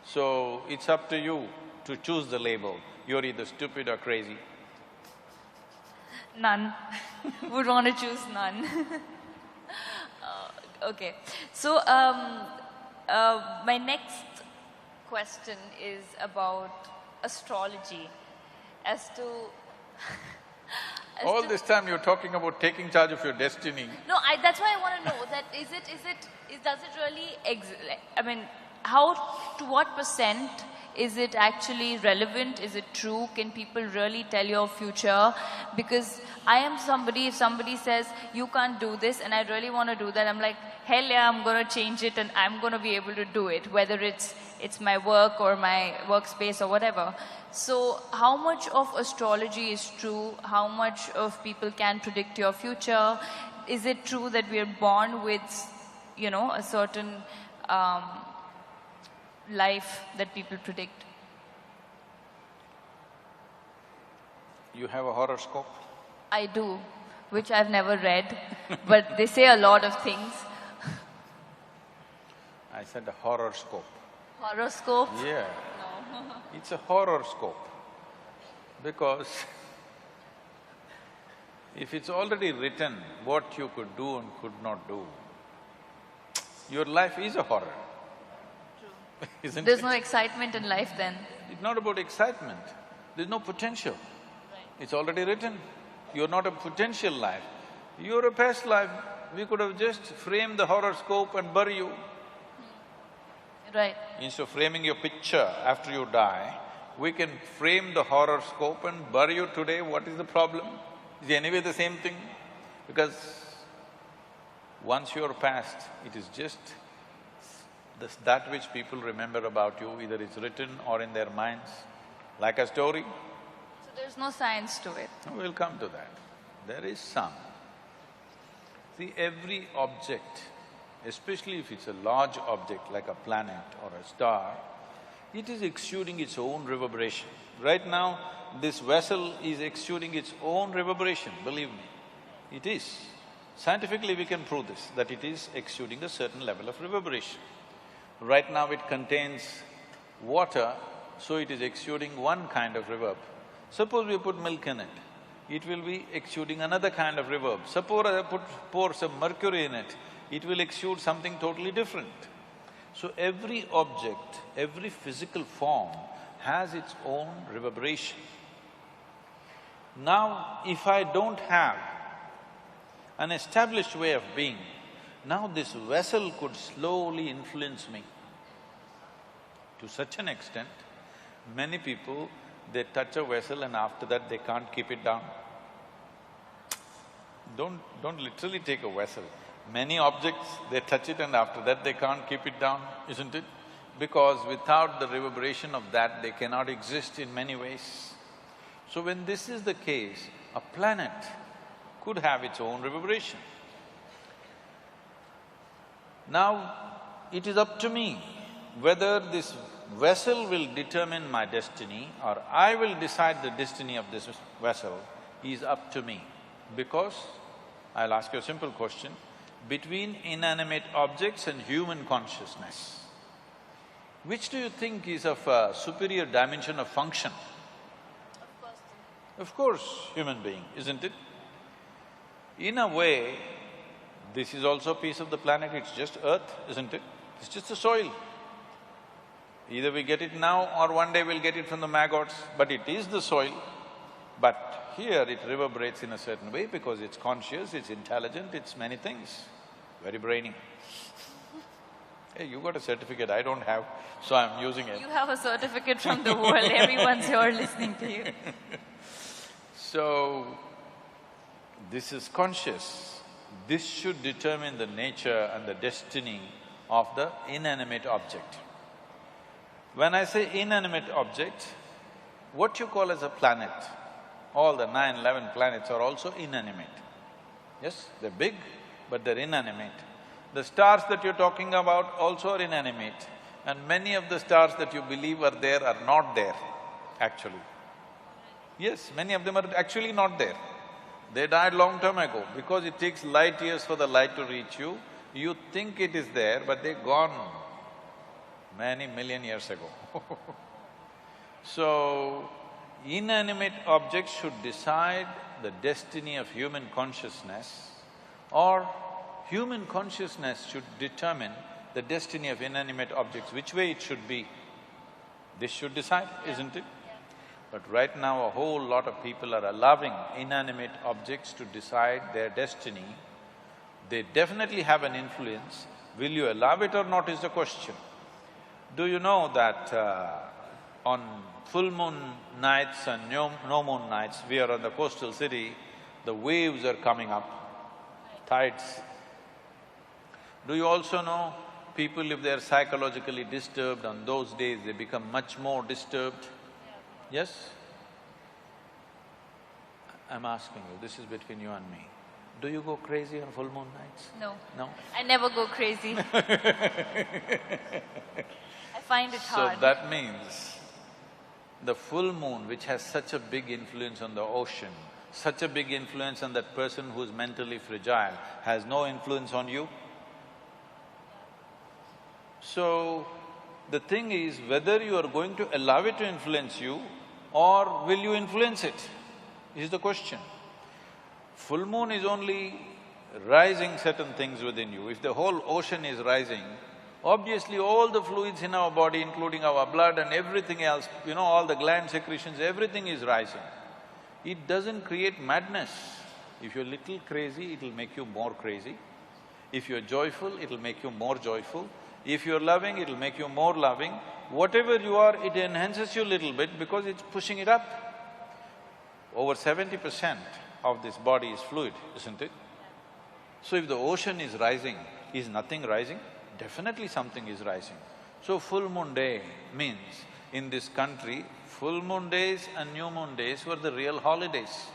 So, it's up to you to choose the label. You're either stupid or crazy. None. Would want to choose none. Okay. So, my next question is about astrology. As to… All this time you're talking about taking charge of your destiny. No, that's why I want to know that does it really I mean, how, to what percent is it actually relevant? Is it true? Can people really tell your future? Because I am somebody, if somebody says, you can't do this and I really want to do that, I'm like, hell yeah, I'm going to change it and I'm going to be able to do it, whether it's my work or my workspace or whatever. So how much of astrology is true? How much of people can predict your future? Is it true that we are born with, a certain life that people predict? You have a horoscope? I do, which I've never read, but they say a lot of things. I said a horoscope. Horoscope? Yeah. No. It's a horoscope. Because if it's already written what you could do and could not do, your life is a horror. True. Isn't There's it? no excitement in life then. It's not about excitement. There's no potential. Right. It's already written. You're not a potential life. You're a past life. We could have just framed the horoscope and bury you. Right. Instead of framing your picture after you die, we can frame the horoscope and bury you today. What is the problem? It's anyway the same thing. Because once you're past, it is just that which people remember about you, either it's written or in their minds, like a story. So there's no science to it. We'll come to that. There is some. See, every object, especially if it's a large object like a planet or a star, it is exuding its own reverberation. Right now, this vessel is exuding its own reverberation, believe me. It is. Scientifically, we can prove this, that it is exuding a certain level of reverberation. Right now, it contains water, so it is exuding one kind of reverb. Suppose we put milk in it, it will be exuding another kind of reverb. Suppose I pour some mercury in it, it will exude something totally different. So every object, every physical form has its own reverberation. Now, if I don't have an established way of being, now this vessel could slowly influence me. To such an extent, many people, they touch a vessel and after that they can't keep it down. Don't literally take a vessel. Many objects, they touch it and after that they can't keep it down, isn't it? Because without the reverberation of that, they cannot exist in many ways. So when this is the case, a planet could have its own reverberation. Now, it is up to me whether this vessel will determine my destiny or I will decide the destiny of this vessel is up to me. Because, I'll ask you a simple question, between inanimate objects and human consciousness, which do you think is of a superior dimension of function? Of course, human being, isn't it? In a way, this is also a piece of the planet, it's just earth, isn't it? It's just the soil. Either we get it now or one day we'll get it from the maggots, but it is the soil. But here it reverberates in a certain way because it's conscious, it's intelligent, it's many things, very brainy. Hey, you got a certificate, I don't have, so I'm using it. You have a certificate from the world, everyone's here listening to you. So, this is conscious. This should determine the nature and the destiny of the inanimate object. When I say inanimate object, what you call as a planet, all the 11 planets are also inanimate. Yes, they're big, but they're inanimate. The stars that you're talking about also are inanimate, and many of the stars that you believe are there are not there, actually. Yes, many of them are actually not there. They died long time ago. Because it takes light years for the light to reach you, you think it is there, but they're gone many million years ago. So, inanimate objects should decide the destiny of human consciousness, or human consciousness should determine the destiny of inanimate objects, which way it should be. This should decide, isn't it? But right now, a whole lot of people are allowing inanimate objects to decide their destiny. They definitely have an influence. Will you allow it or not is the question. Do you know that on full moon nights and no moon nights, we are on the coastal city, the waves are coming up, tides. Do you also know, people, if they're psychologically disturbed, on those days they become much more disturbed? Yes? I'm asking you, this is between you and me. Do you go crazy on full moon nights? No. No? I never go crazy. I find it hard. So that means the full moon, which has such a big influence on the ocean, such a big influence on that person who's mentally fragile, has no influence on you? So, the thing is whether you are going to allow it to influence you or will you influence it, is the question. Full moon is only rising certain things within you. If the whole ocean is rising, obviously all the fluids in our body, including our blood and everything else, all the gland secretions, everything is rising. It doesn't create madness. If you're little crazy, it'll make you more crazy. If you're joyful, it'll make you more joyful. If you're loving, it'll make you more loving. Whatever you are, it enhances you a little bit because it's pushing it up. Over 70% of this body is fluid, isn't it? So if the ocean is rising, is nothing rising? Definitely something is rising. So full moon day means, in this country, full moon days and new moon days were the real holidays.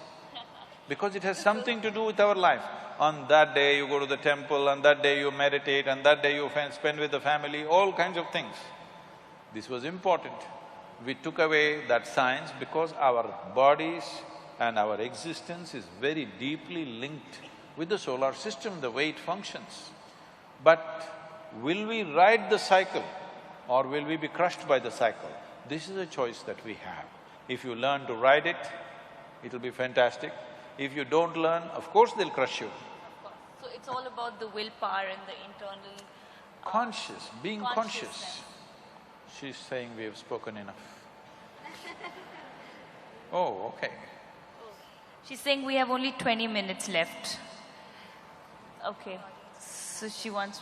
Because it has something to do with our life. On that day you go to the temple, on that day you meditate, on that day you spend with the family, all kinds of things. This was important. We took away that science because our bodies and our existence is very deeply linked with the solar system, the way it functions. But will we ride the cycle or will we be crushed by the cycle? This is a choice that we have. If you learn to ride it, it'll be fantastic. If you don't learn, of course they'll crush you. Of course. So it's all about the willpower and the internal… Conscious, being conscious. consciousness. She's saying we have spoken enough. Oh, okay. She's saying we have only 20 minutes left. Okay. So she wants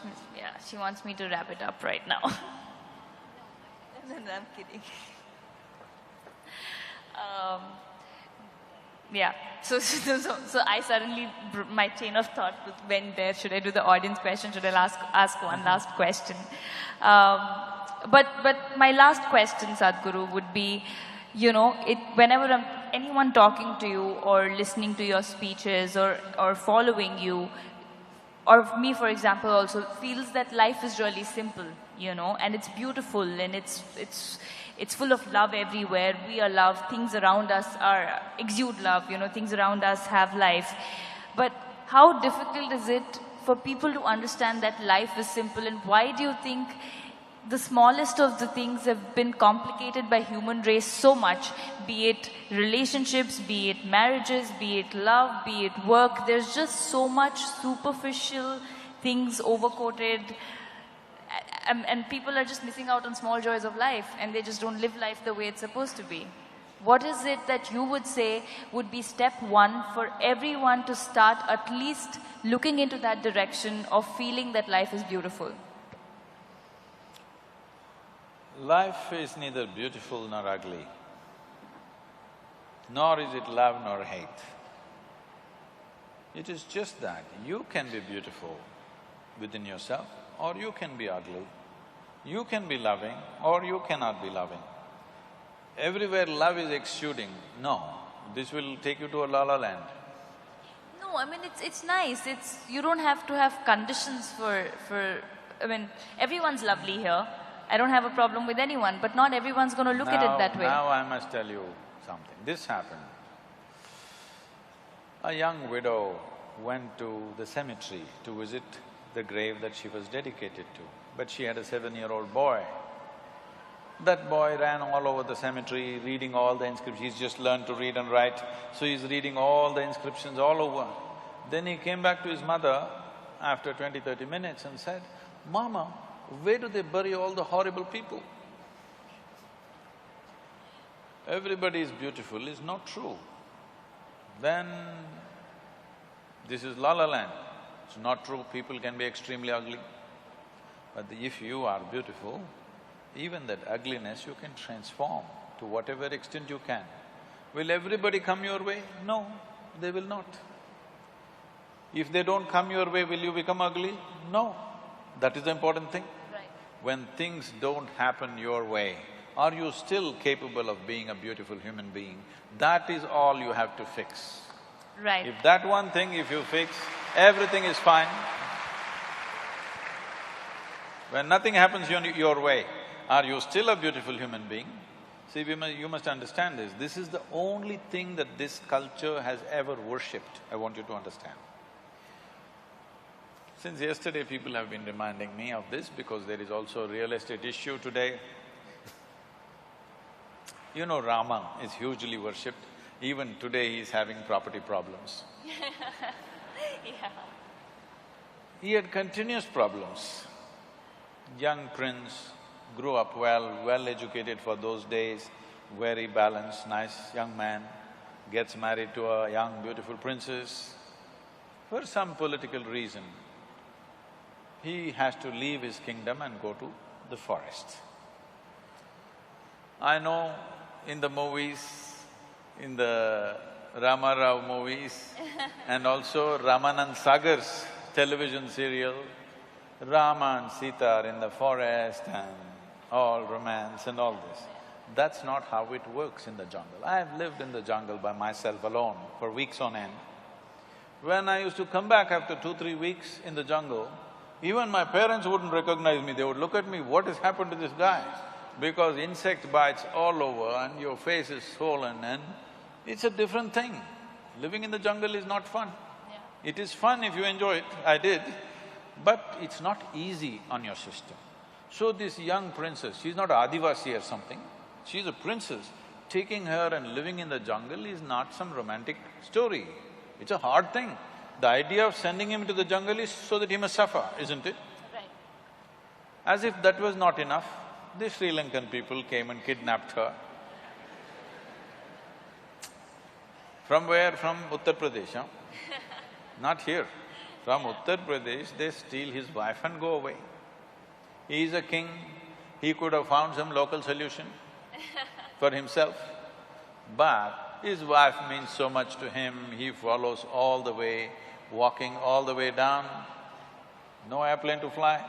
me to wrap it up right now. No, I'm kidding. Yeah, so I suddenly… my chain of thought went there, should I do the audience question, should I ask one last question? But my last question, Sadhguru, would be, whenever anyone talking to you or listening to your speeches or following you, or me, for example, also feels that life is really simple, and it's beautiful and it's full of love everywhere. We are love, things around us exude love, things around us have life. But how difficult is it for people to understand that life is simple, and why do you think the smallest of the things have been complicated by human race so much, be it relationships, be it marriages, be it love, be it work? There's just so much superficial things overcoated, and people are just missing out on small joys of life, and they just don't live life the way it's supposed to be. What is it that you would say would be step one for everyone to start at least looking into that direction of feeling that life is beautiful? Life is neither beautiful nor ugly, nor is it love nor hate. It is just that you can be beautiful within yourself or you can be ugly. You can be loving or you cannot be loving. Everywhere love is exuding, no, this will take you to a la-la land. No, I mean, it's nice. You don't have to have conditions for… everyone's lovely here. I don't have a problem with anyone, but not everyone's gonna look at it that way. Now I must tell you something. This happened. A young widow went to the cemetery to visit the grave that she was dedicated to, but she had a 7-year-old boy. That boy ran all over the cemetery, reading all the inscriptions. He's just learned to read and write, so he's reading all the inscriptions all over. Then he came back to his mother after 20-30 minutes and said, "Mama, where do they bury all the horrible people? Everybody is beautiful is not true. Then this is La La Land. It's not true, people can be extremely ugly. But if you are beautiful, even that ugliness you can transform to whatever extent you can. Will everybody come your way? No, they will not. If they don't come your way, will you become ugly? No. That is the important thing. Right. When things don't happen your way, are you still capable of being a beautiful human being? That is all you have to fix. Right. If that one thing if you fix, everything is fine. When nothing happens your way, are you still a beautiful human being? See, you must understand this. This is the only thing that this culture has ever worshipped, I want you to understand. Since yesterday, people have been reminding me of this because there is also a real estate issue today. You know, Rama is hugely worshipped. Even today, he is having property problems. Yeah. He had continuous problems. Young prince, grew up well-educated for those days, very balanced, nice young man, gets married to a young, beautiful princess. For some political reason, he has to leave his kingdom and go to the forest. I know in the movies, in the Rama Rao movies and also Ramanand Sagar's television serial, Rama and Sita are in the forest and all romance and all this. That's not how it works in the jungle. I have lived in the jungle by myself alone for weeks on end. When I used to come back after 2-3 weeks in the jungle, even my parents wouldn't recognize me, they would look at me, what has happened to this guy? Because insect bites all over and your face is swollen and it's a different thing. Living in the jungle is not fun. Yeah. It is fun if you enjoy it, I did, but it's not easy on your system. So this young princess, she's not Adivasi or something, she's a princess. Taking her and living in the jungle is not some romantic story. It's a hard thing. The idea of sending him to the jungle is so that he must suffer, isn't it? Right. As if that was not enough, the Sri Lankan people came and kidnapped her. From where? From Uttar Pradesh, huh? Not here. From Uttar Pradesh, they steal his wife and go away. He is a king, he could have found some local solution for himself, but his wife means so much to him, he follows all the way, walking all the way down, no airplane to fly,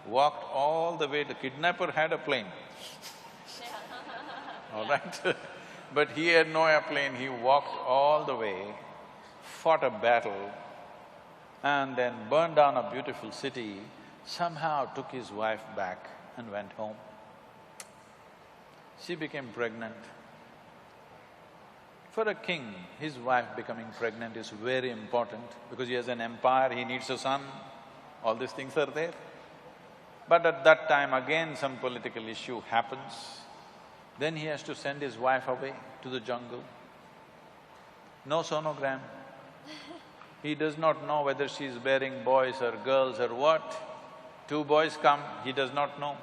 walked all the way, the kidnapper had a plane, all right? But he had no airplane, he walked all the way, fought a battle, and then burned down a beautiful city, somehow took his wife back and went home. She became pregnant. For a king, his wife becoming pregnant is very important because he has an empire, he needs a son, all these things are there. But at that time again some political issue happens, then he has to send his wife away to the jungle. No sonogram. He does not know whether she is bearing boys or girls or what. 2 boys come, he does not know.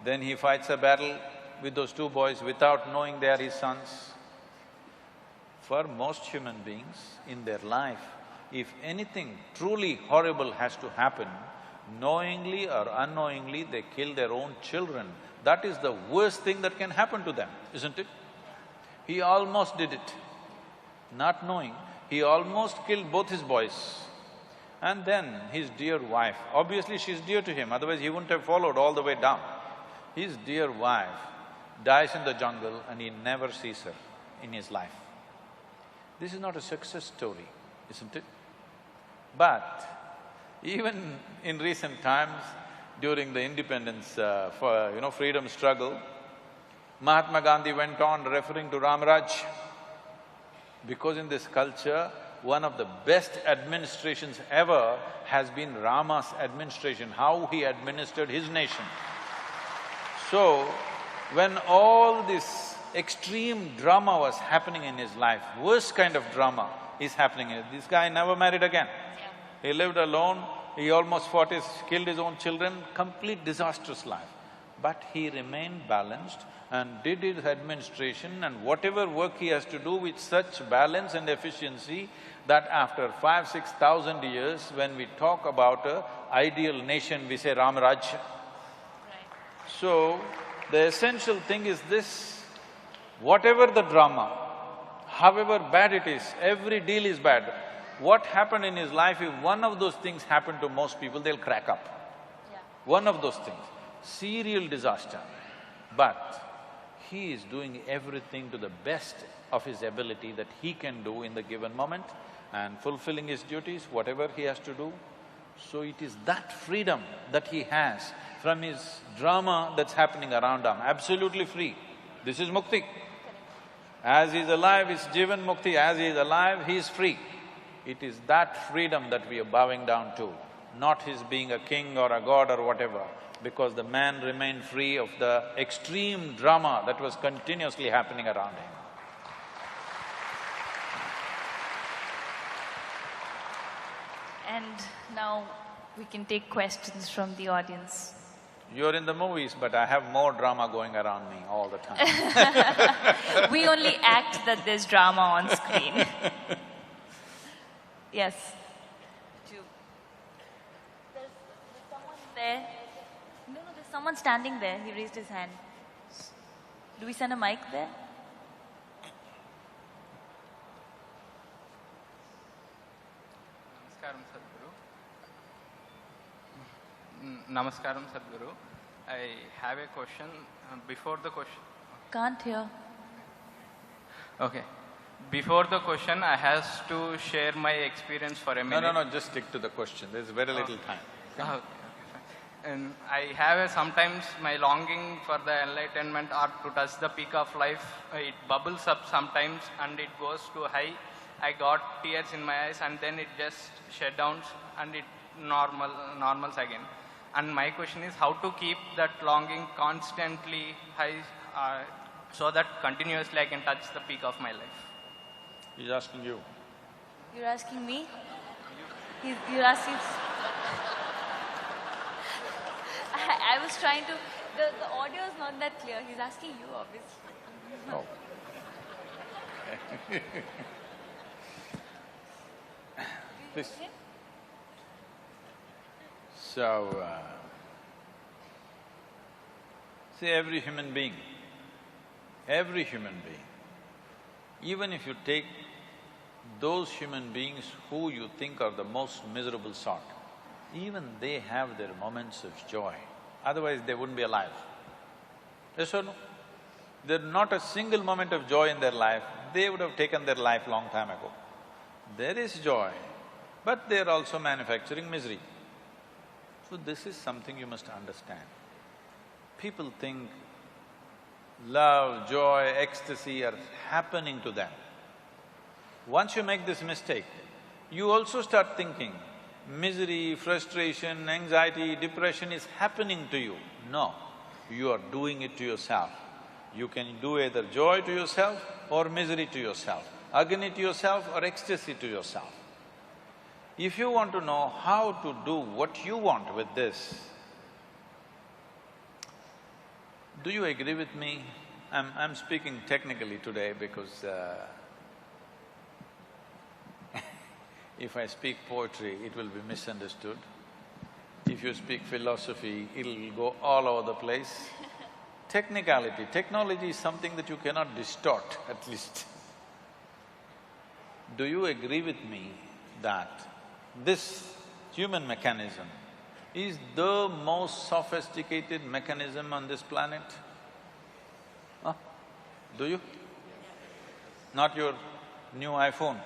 Then he fights a battle with those 2 boys without knowing they are his sons. For most human beings in their life, if anything truly horrible has to happen, knowingly or unknowingly they kill their own children. That is the worst thing that can happen to them, isn't it? He almost did it. Not knowing, he almost killed both his boys. And then his dear wife, obviously she's dear to him, otherwise he wouldn't have followed all the way down. His dear wife dies in the jungle and he never sees her in his life. This is not a success story, isn't it? But even in recent times, during the independence freedom struggle, Mahatma Gandhi went on referring to Ramaraj, because in this culture, one of the best administrations ever has been Rama's administration, how he administered his nation. So, when all this extreme drama was happening in his life, worst kind of drama is happening in it. This guy never married again. He lived alone, he almost killed his own children, complete disastrous life. But he remained balanced and did his administration and whatever work he has to do with such balance and efficiency that after 5,000–6,000 years, when we talk about a ideal nation, we say Ramaraj. So, the essential thing is this, whatever the drama, however bad it is, every deal is bad. What happened in his life, if one of those things happened to most people, they'll crack up. Yeah. One of those things, serial disaster. But he is doing everything to the best of his ability that he can do in the given moment and fulfilling his duties, whatever he has to do. So it is that freedom that he has from his drama that's happening around him, absolutely free. This is mukti. As he is alive, he's Jivan Mukti, as he is alive, he is free. It is that freedom that we are bowing down to, not his being a king or a god or whatever, because the man remained free of the extreme drama that was continuously happening around him. And now we can take questions from the audience. You're in the movies, but I have more drama going around me all the time. We only act that there's drama on screen. Yes. There's someone there. No, there's someone standing there. He raised his hand. Do we send a mic there? Namaskaram, Sadhguru. I have a question. Before the question… Can't hear. Okay. Before the question, I have to share my experience for a minute. No, just stick to the question. There's very little time. Okay, fine. And I have sometimes my longing for the enlightenment or to touch the peak of life. It bubbles up sometimes and it goes too high. I got tears in my eyes and then it just shut down and it normals again. And my question is how to keep that longing constantly high so that continuously I can touch the peak of my life. He's asking you. You're asking me? You're asking… I was trying to… The audio is not that clear. He's asking you, obviously. Oh. Please. So, see, every human being, even if you take those human beings who you think are the most miserable sort, even they have their moments of joy, otherwise they wouldn't be alive. Yes or no? There's not a single moment of joy in their life, they would have taken their life long time ago. There is joy, but they're also manufacturing misery. So this is something you must understand. People think love, joy, ecstasy are happening to them. Once you make this mistake, you also start thinking misery, frustration, anxiety, depression is happening to you. No, you are doing it to yourself. You can do either joy to yourself or misery to yourself, agony to yourself or ecstasy to yourself. If you want to know how to do what you want with this, do you agree with me? I'm speaking technically today because if I speak poetry, it will be misunderstood. If you speak philosophy, it'll go all over the place. Technicality, technology is something that you cannot distort, at least. Do you agree with me that this human mechanism is the most sophisticated mechanism on this planet? Huh? Do you? Not your new iPhone.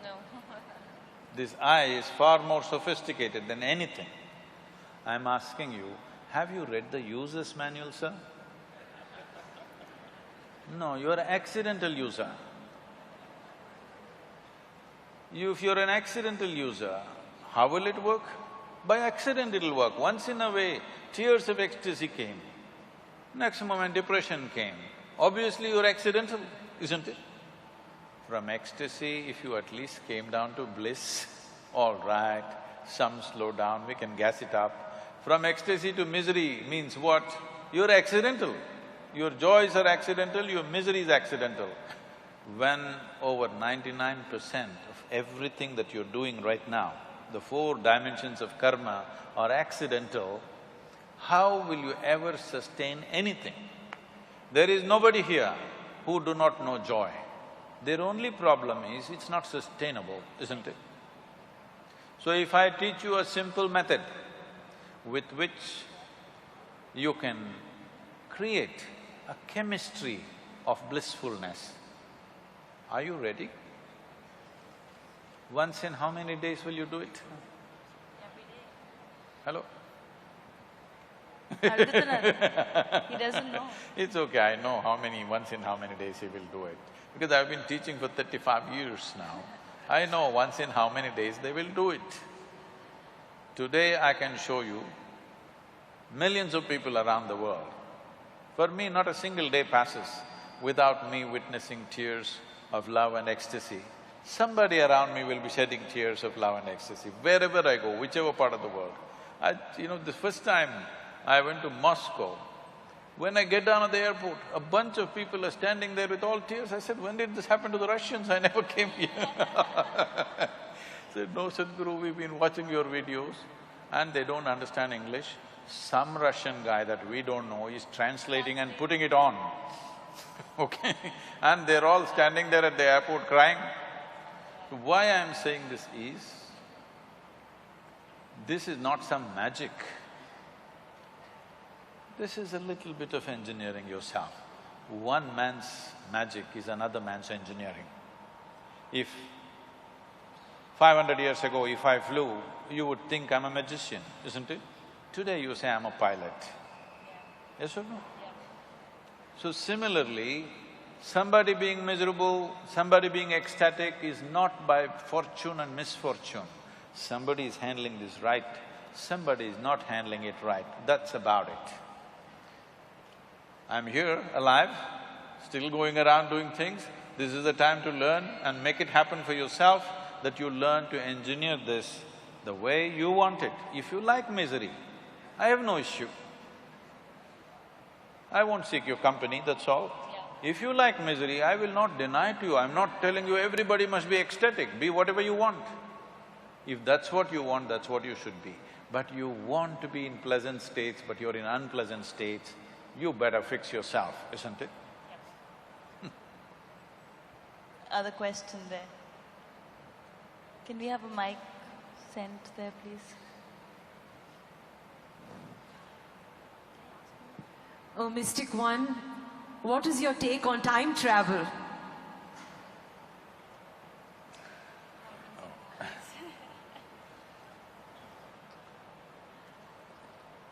No. This eye is far more sophisticated than anything. I'm asking you, have you read the user's manual, sir? No, you're an accidental user. If you're an accidental user, how will it work? By accident it'll work. Once in a way, tears of ecstasy came. Next moment, depression came. Obviously, you're accidental, isn't it? From ecstasy, if you at least came down to bliss, all right, some slow down, we can gas it up. From ecstasy to misery means what? You're accidental. Your joys are accidental, your misery is accidental. When over 99% of everything that you're doing right now, the four dimensions of karma are accidental, how will you ever sustain anything? There is nobody here who do not know joy. Their only problem is it's not sustainable, isn't it? So if I teach you a simple method with which you can create a chemistry of blissfulness, are you ready? Once in how many days will you do it? Hello? He doesn't know. It's okay, I know once in how many days he will do it. Because I've been teaching for 35 years now. I know once in how many days they will do it. Today I can show you millions of people around the world. For me, not a single day passes without me witnessing tears of love and ecstasy. Somebody around me will be shedding tears of love and ecstasy, wherever I go, whichever part of the world. The first time I went to Moscow, when I get down at the airport, a bunch of people are standing there with all tears. I said, when did this happen to the Russians? I never came here. I said, no, Sadhguru, we've been watching your videos and they don't understand English. Some Russian guy that we don't know is translating and putting it on, okay? And they're all standing there at the airport crying. Why I'm saying this is not some magic. This is a little bit of engineering yourself. One man's magic is another man's engineering. If 500 years ago, if I flew, you would think I'm a magician, isn't it? Today you say I'm a pilot. Yes or no? So similarly, somebody being miserable, somebody being ecstatic is not by fortune and misfortune. Somebody is handling this right, somebody is not handling it right, that's about it. I'm here, alive, still going around doing things. This is the time to learn and make it happen for yourself, that you learn to engineer this the way you want it. If you like misery, I have no issue. I won't seek your company, that's all. If you like misery, I will not deny to you. I'm not telling you everybody must be ecstatic, be whatever you want. If that's what you want, that's what you should be. But you want to be in pleasant states, but you're in unpleasant states, you better fix yourself, isn't it? Other question there. Can we have a mic sent there, please? Oh, Mystic One, what is your take on time travel?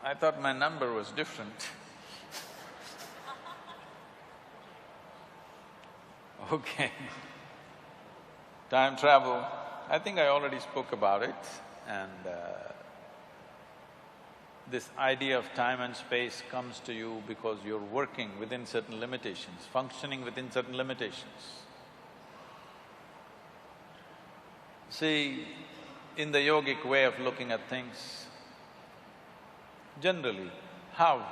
I thought my number was different. Okay. Time travel, I think I already spoke about it, and this idea of time and space comes to you because you're working within certain limitations, functioning within certain limitations. See, in the yogic way of looking at things, generally, how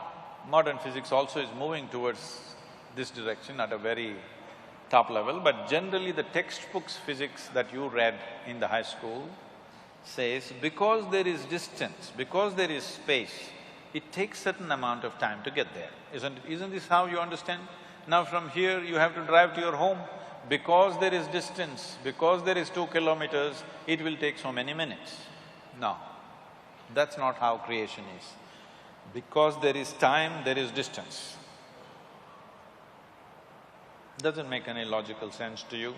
modern physics also is moving towards this direction at a very top level, but generally the textbooks physics that you read in the high school says, because there is distance, because there is space, it takes certain amount of time to get there, isn't this how you understand? Now from here you have to drive to your home, because there is distance, because there is 2 kilometers, it will take so many minutes. No, that's not how creation is. Because there is time, there is distance. Doesn't make any logical sense to you.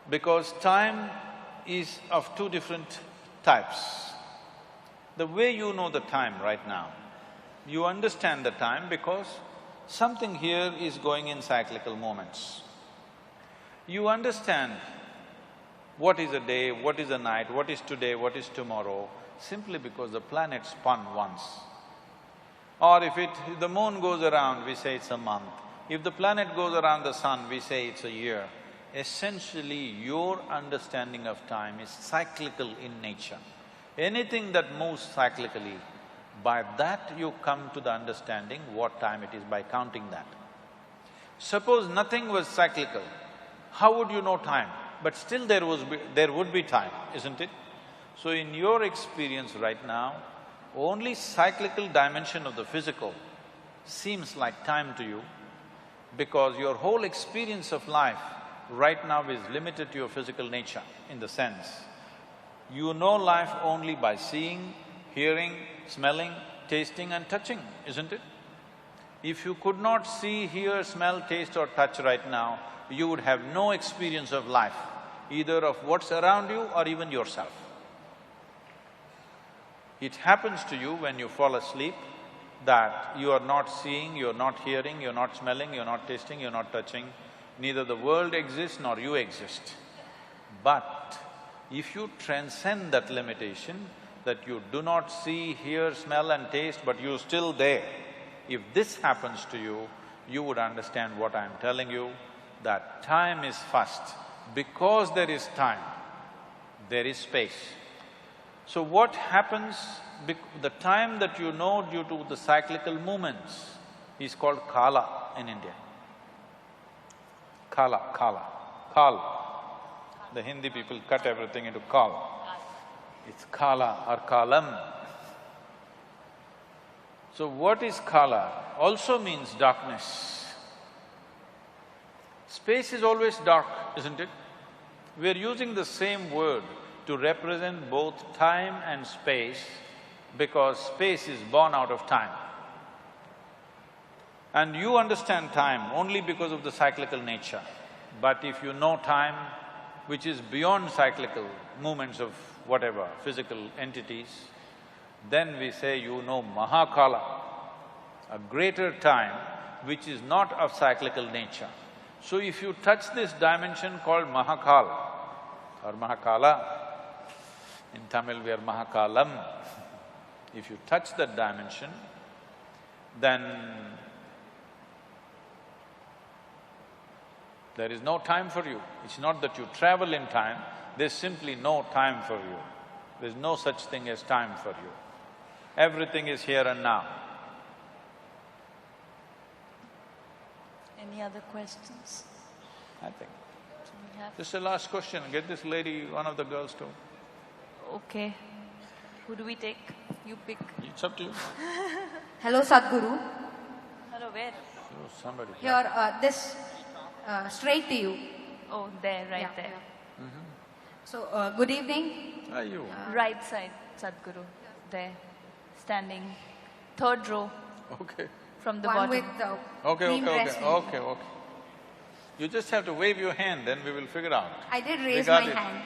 Because time is of two different types. The way you know the time right now, you understand the time because something here is going in cyclical moments. You understand what is a day, what is a night, what is today, what is tomorrow, simply because the planet spun once. Or if the moon goes around, we say it's a month. If the planet goes around the sun, we say it's a year. Essentially, your understanding of time is cyclical in nature. Anything that moves cyclically, by that you come to the understanding what time it is by counting that. Suppose nothing was cyclical, how would you know time? But still there would be time, isn't it? So in your experience right now, only cyclical dimension of the physical seems like time to you because your whole experience of life right now is limited to your physical nature in the sense you know life only by seeing, hearing, smelling, tasting and touching, isn't it? If you could not see, hear, smell, taste or touch right now, you would have no experience of life, either of what's around you or even yourself. It happens to you when you fall asleep that you are not seeing, you're not hearing, you're not smelling, you're not tasting, you're not touching. Neither the world exists nor you exist. But if you transcend that limitation, that you do not see, hear, smell and taste, but you're still there, if this happens to you, you would understand what I'm telling you, that time is first. Because there is time, there is space. So what happens, the time that you know due to the cyclical movements is called kala in India. Kal. The Hindi people cut everything into kal. It's kala or kalam. So what is kala? Also means darkness. Space is always dark, isn't it? We're using the same word to represent both time and space because space is born out of time. And you understand time only because of the cyclical nature. But if you know time, which is beyond cyclical movements of whatever, physical entities, then we say you know Mahakala, a greater time which is not of cyclical nature. So if you touch this dimension called Mahakal or Mahakala, in Tamil we are Mahakalam, if you touch that dimension, then there is no time for you. It's not that you travel in time, there's simply no time for you. There's no such thing as time for you. Everything is here and now. Any other questions? I think. Do we have? Just a last question, get this lady, one of the girls too. Okay. Who do we take? You pick. It's up to you. Hello, Sadhguru. Hello, where? Oh, somebody. Here, this straight to you. Oh, there, right Yeah, there. yeah. So, good evening. Are you? Right side, Sadhguru. There, standing, third row Okay. from the One bottom. with the Okay. green dress. Okay. You just have to wave your hand, then we will figure out. I did We raise got my it. hand.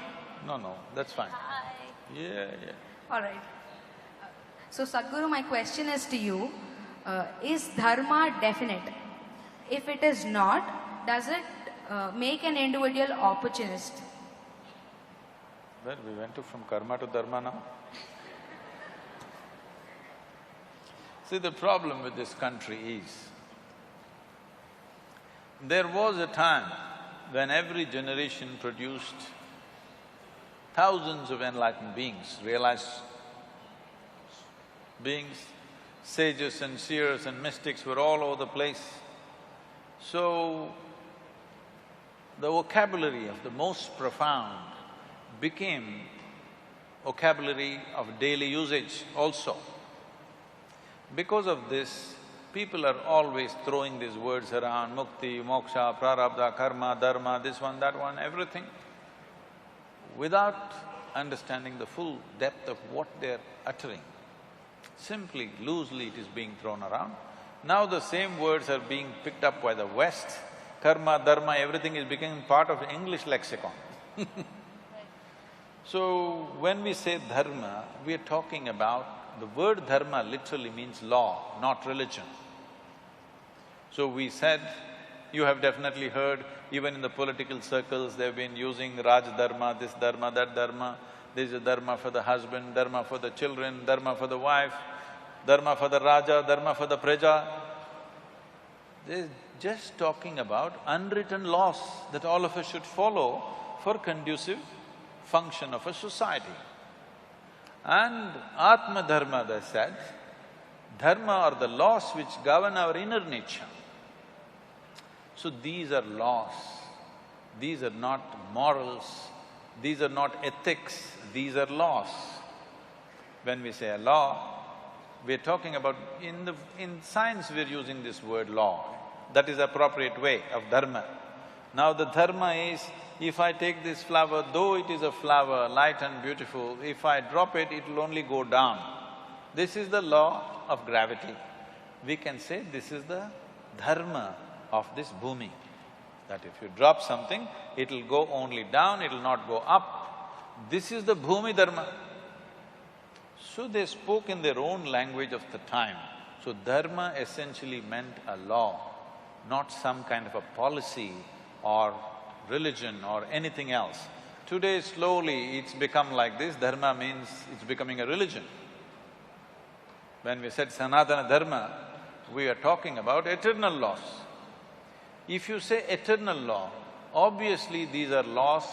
No, that's fine. Hi. Yeah. All right. So, Sadhguru, my question is to you, is dharma definite? If it is not, does it make an individual opportunist? Well, we went from karma to dharma now. See, the problem with this country is, there was a time when every generation produced thousands of enlightened beings, realized beings, sages and seers and mystics were all over the place. So, the vocabulary of the most profound became vocabulary of daily usage also. Because of this, people are always throwing these words around, mukti, moksha, prarabdha, karma, dharma, this one, that one, everything, without understanding the full depth of what they're uttering. Simply, loosely it is being thrown around. Now the same words are being picked up by the West, karma, dharma, everything is becoming part of English lexicon. So, when we say dharma, we are talking about… the word dharma literally means law, not religion. So we said, you have definitely heard, even in the political circles, they've been using Raj Dharma, this Dharma, that Dharma. There's a Dharma for the husband, Dharma for the children, Dharma for the wife, Dharma for the Raja, Dharma for the Praja. They're just talking about unwritten laws that all of us should follow for conducive function of a society. And Atma Dharma, they said, dharma are the laws which govern our inner nature. So these are laws, these are not morals, these are not ethics, these are laws. When we say a law, we're talking about… in science we're using this word law. That is the appropriate way of dharma. Now the dharma is, if I take this flower, though it is a flower, light and beautiful, if I drop it, it will only go down. This is the law of gravity. We can say this is the dharma of this bhumi, that if you drop something, it'll go only down, it'll not go up. This is the bhumi dharma. So they spoke in their own language of the time. So dharma essentially meant a law, not some kind of a policy or religion or anything else. Today slowly it's become like this, dharma means it's becoming a religion. When we said Sanatana Dharma, we are talking about eternal laws. If you say eternal law, obviously these are laws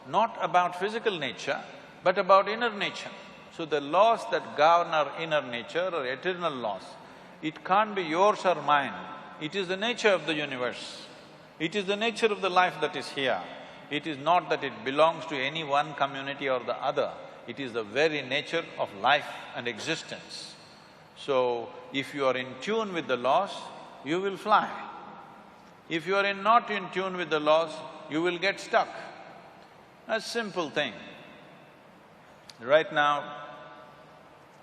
not about physical nature, but about inner nature. So the laws that govern our inner nature are eternal laws. It can't be yours or mine, it is the nature of the universe. It is the nature of the life that is here. It is not that it belongs to any one community or the other, it is the very nature of life and existence. So, if you are in tune with the laws, you will fly. If you are not in tune with the laws, you will get stuck. A simple thing. Right now,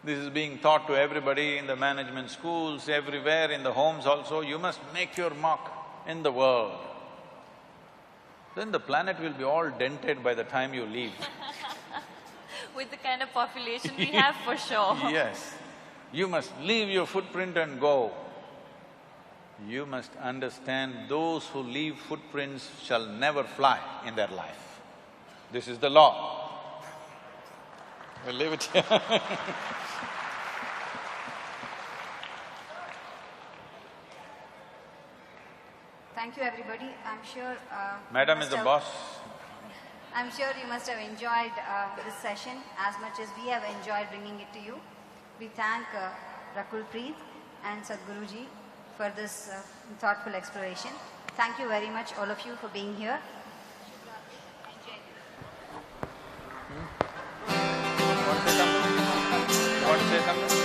this is being taught to everybody in the management schools, everywhere, in the homes also, you must make your mark in the world. Then the planet will be all dented by the time you leave. With the kind of population we have, for sure. Yes. You must leave your footprint and go. You must understand those who leave footprints shall never fly in their life. This is the law. We'll leave it here. Thank you, everybody. I'm sure… Madam is the boss. I'm sure you must have enjoyed this session as much as we have enjoyed bringing it to you. We thank Rakul Preeth and Sadhguruji for this thoughtful exploration. Thank you very much, all of you, for being here. Want to say something?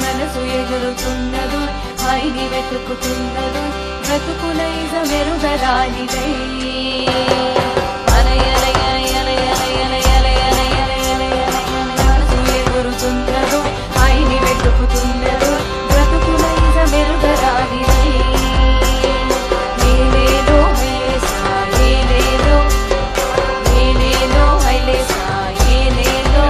మనసు ఎగురుతున్నదు హాయిని వెతుకుతున్నదు బ్రతుకులైజ మెరుగరానిదై మనసు ఎగురుతున్నదు హాయిని వెతుకుతున్నదు బ్రతుకులైజ మెరుగరానిదై ఏలేదో హైలేసా ఏలేదో ఏలేదో హైలేసా ఏలేదో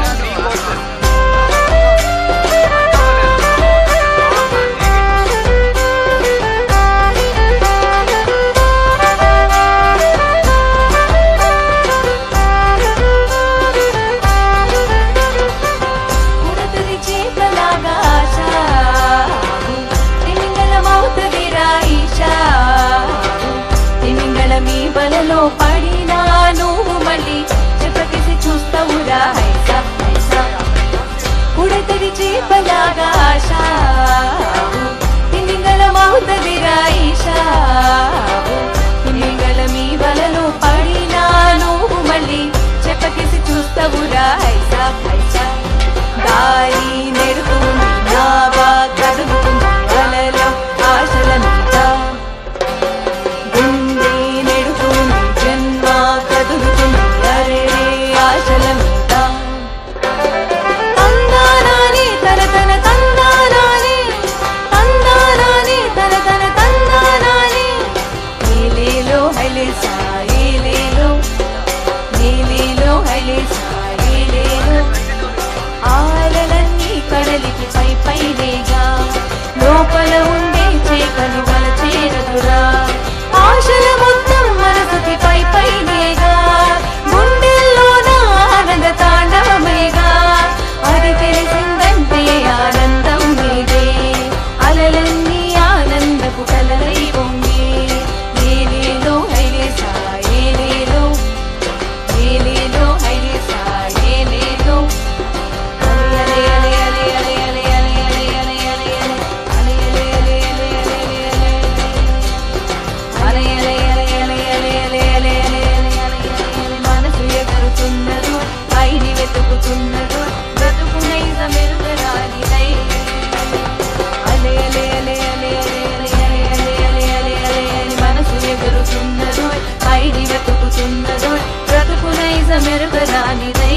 మెరుగరానిదై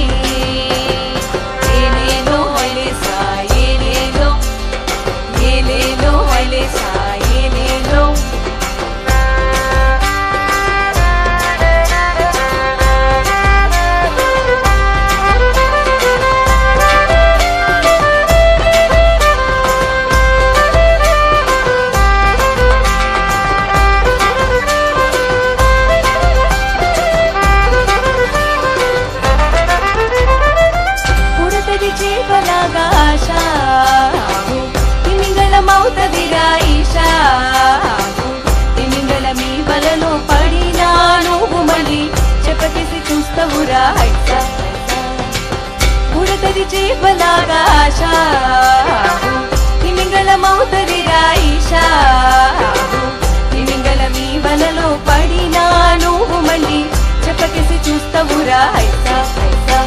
ఏలేలో ఐలేసా ఏలేలో ఏలేలో ఐలేసా ఏలేలో చేపలాగా ఆశ తిమింగళమవుతదిగా ఈశా తిమింగళ మీ వలలో పడినా నువ్వు మళ్ళీ చెప్పకేసి చూస్తావురా హైసా ఉడతది చేపలాగా ఆశ తిమింగళమవుతదిగా ఈశా తిమింగళ మీ వలలో పడినా నువ్వు మళ్ళీ చెప్పకేసి చూస్తావురా హైసా హైసా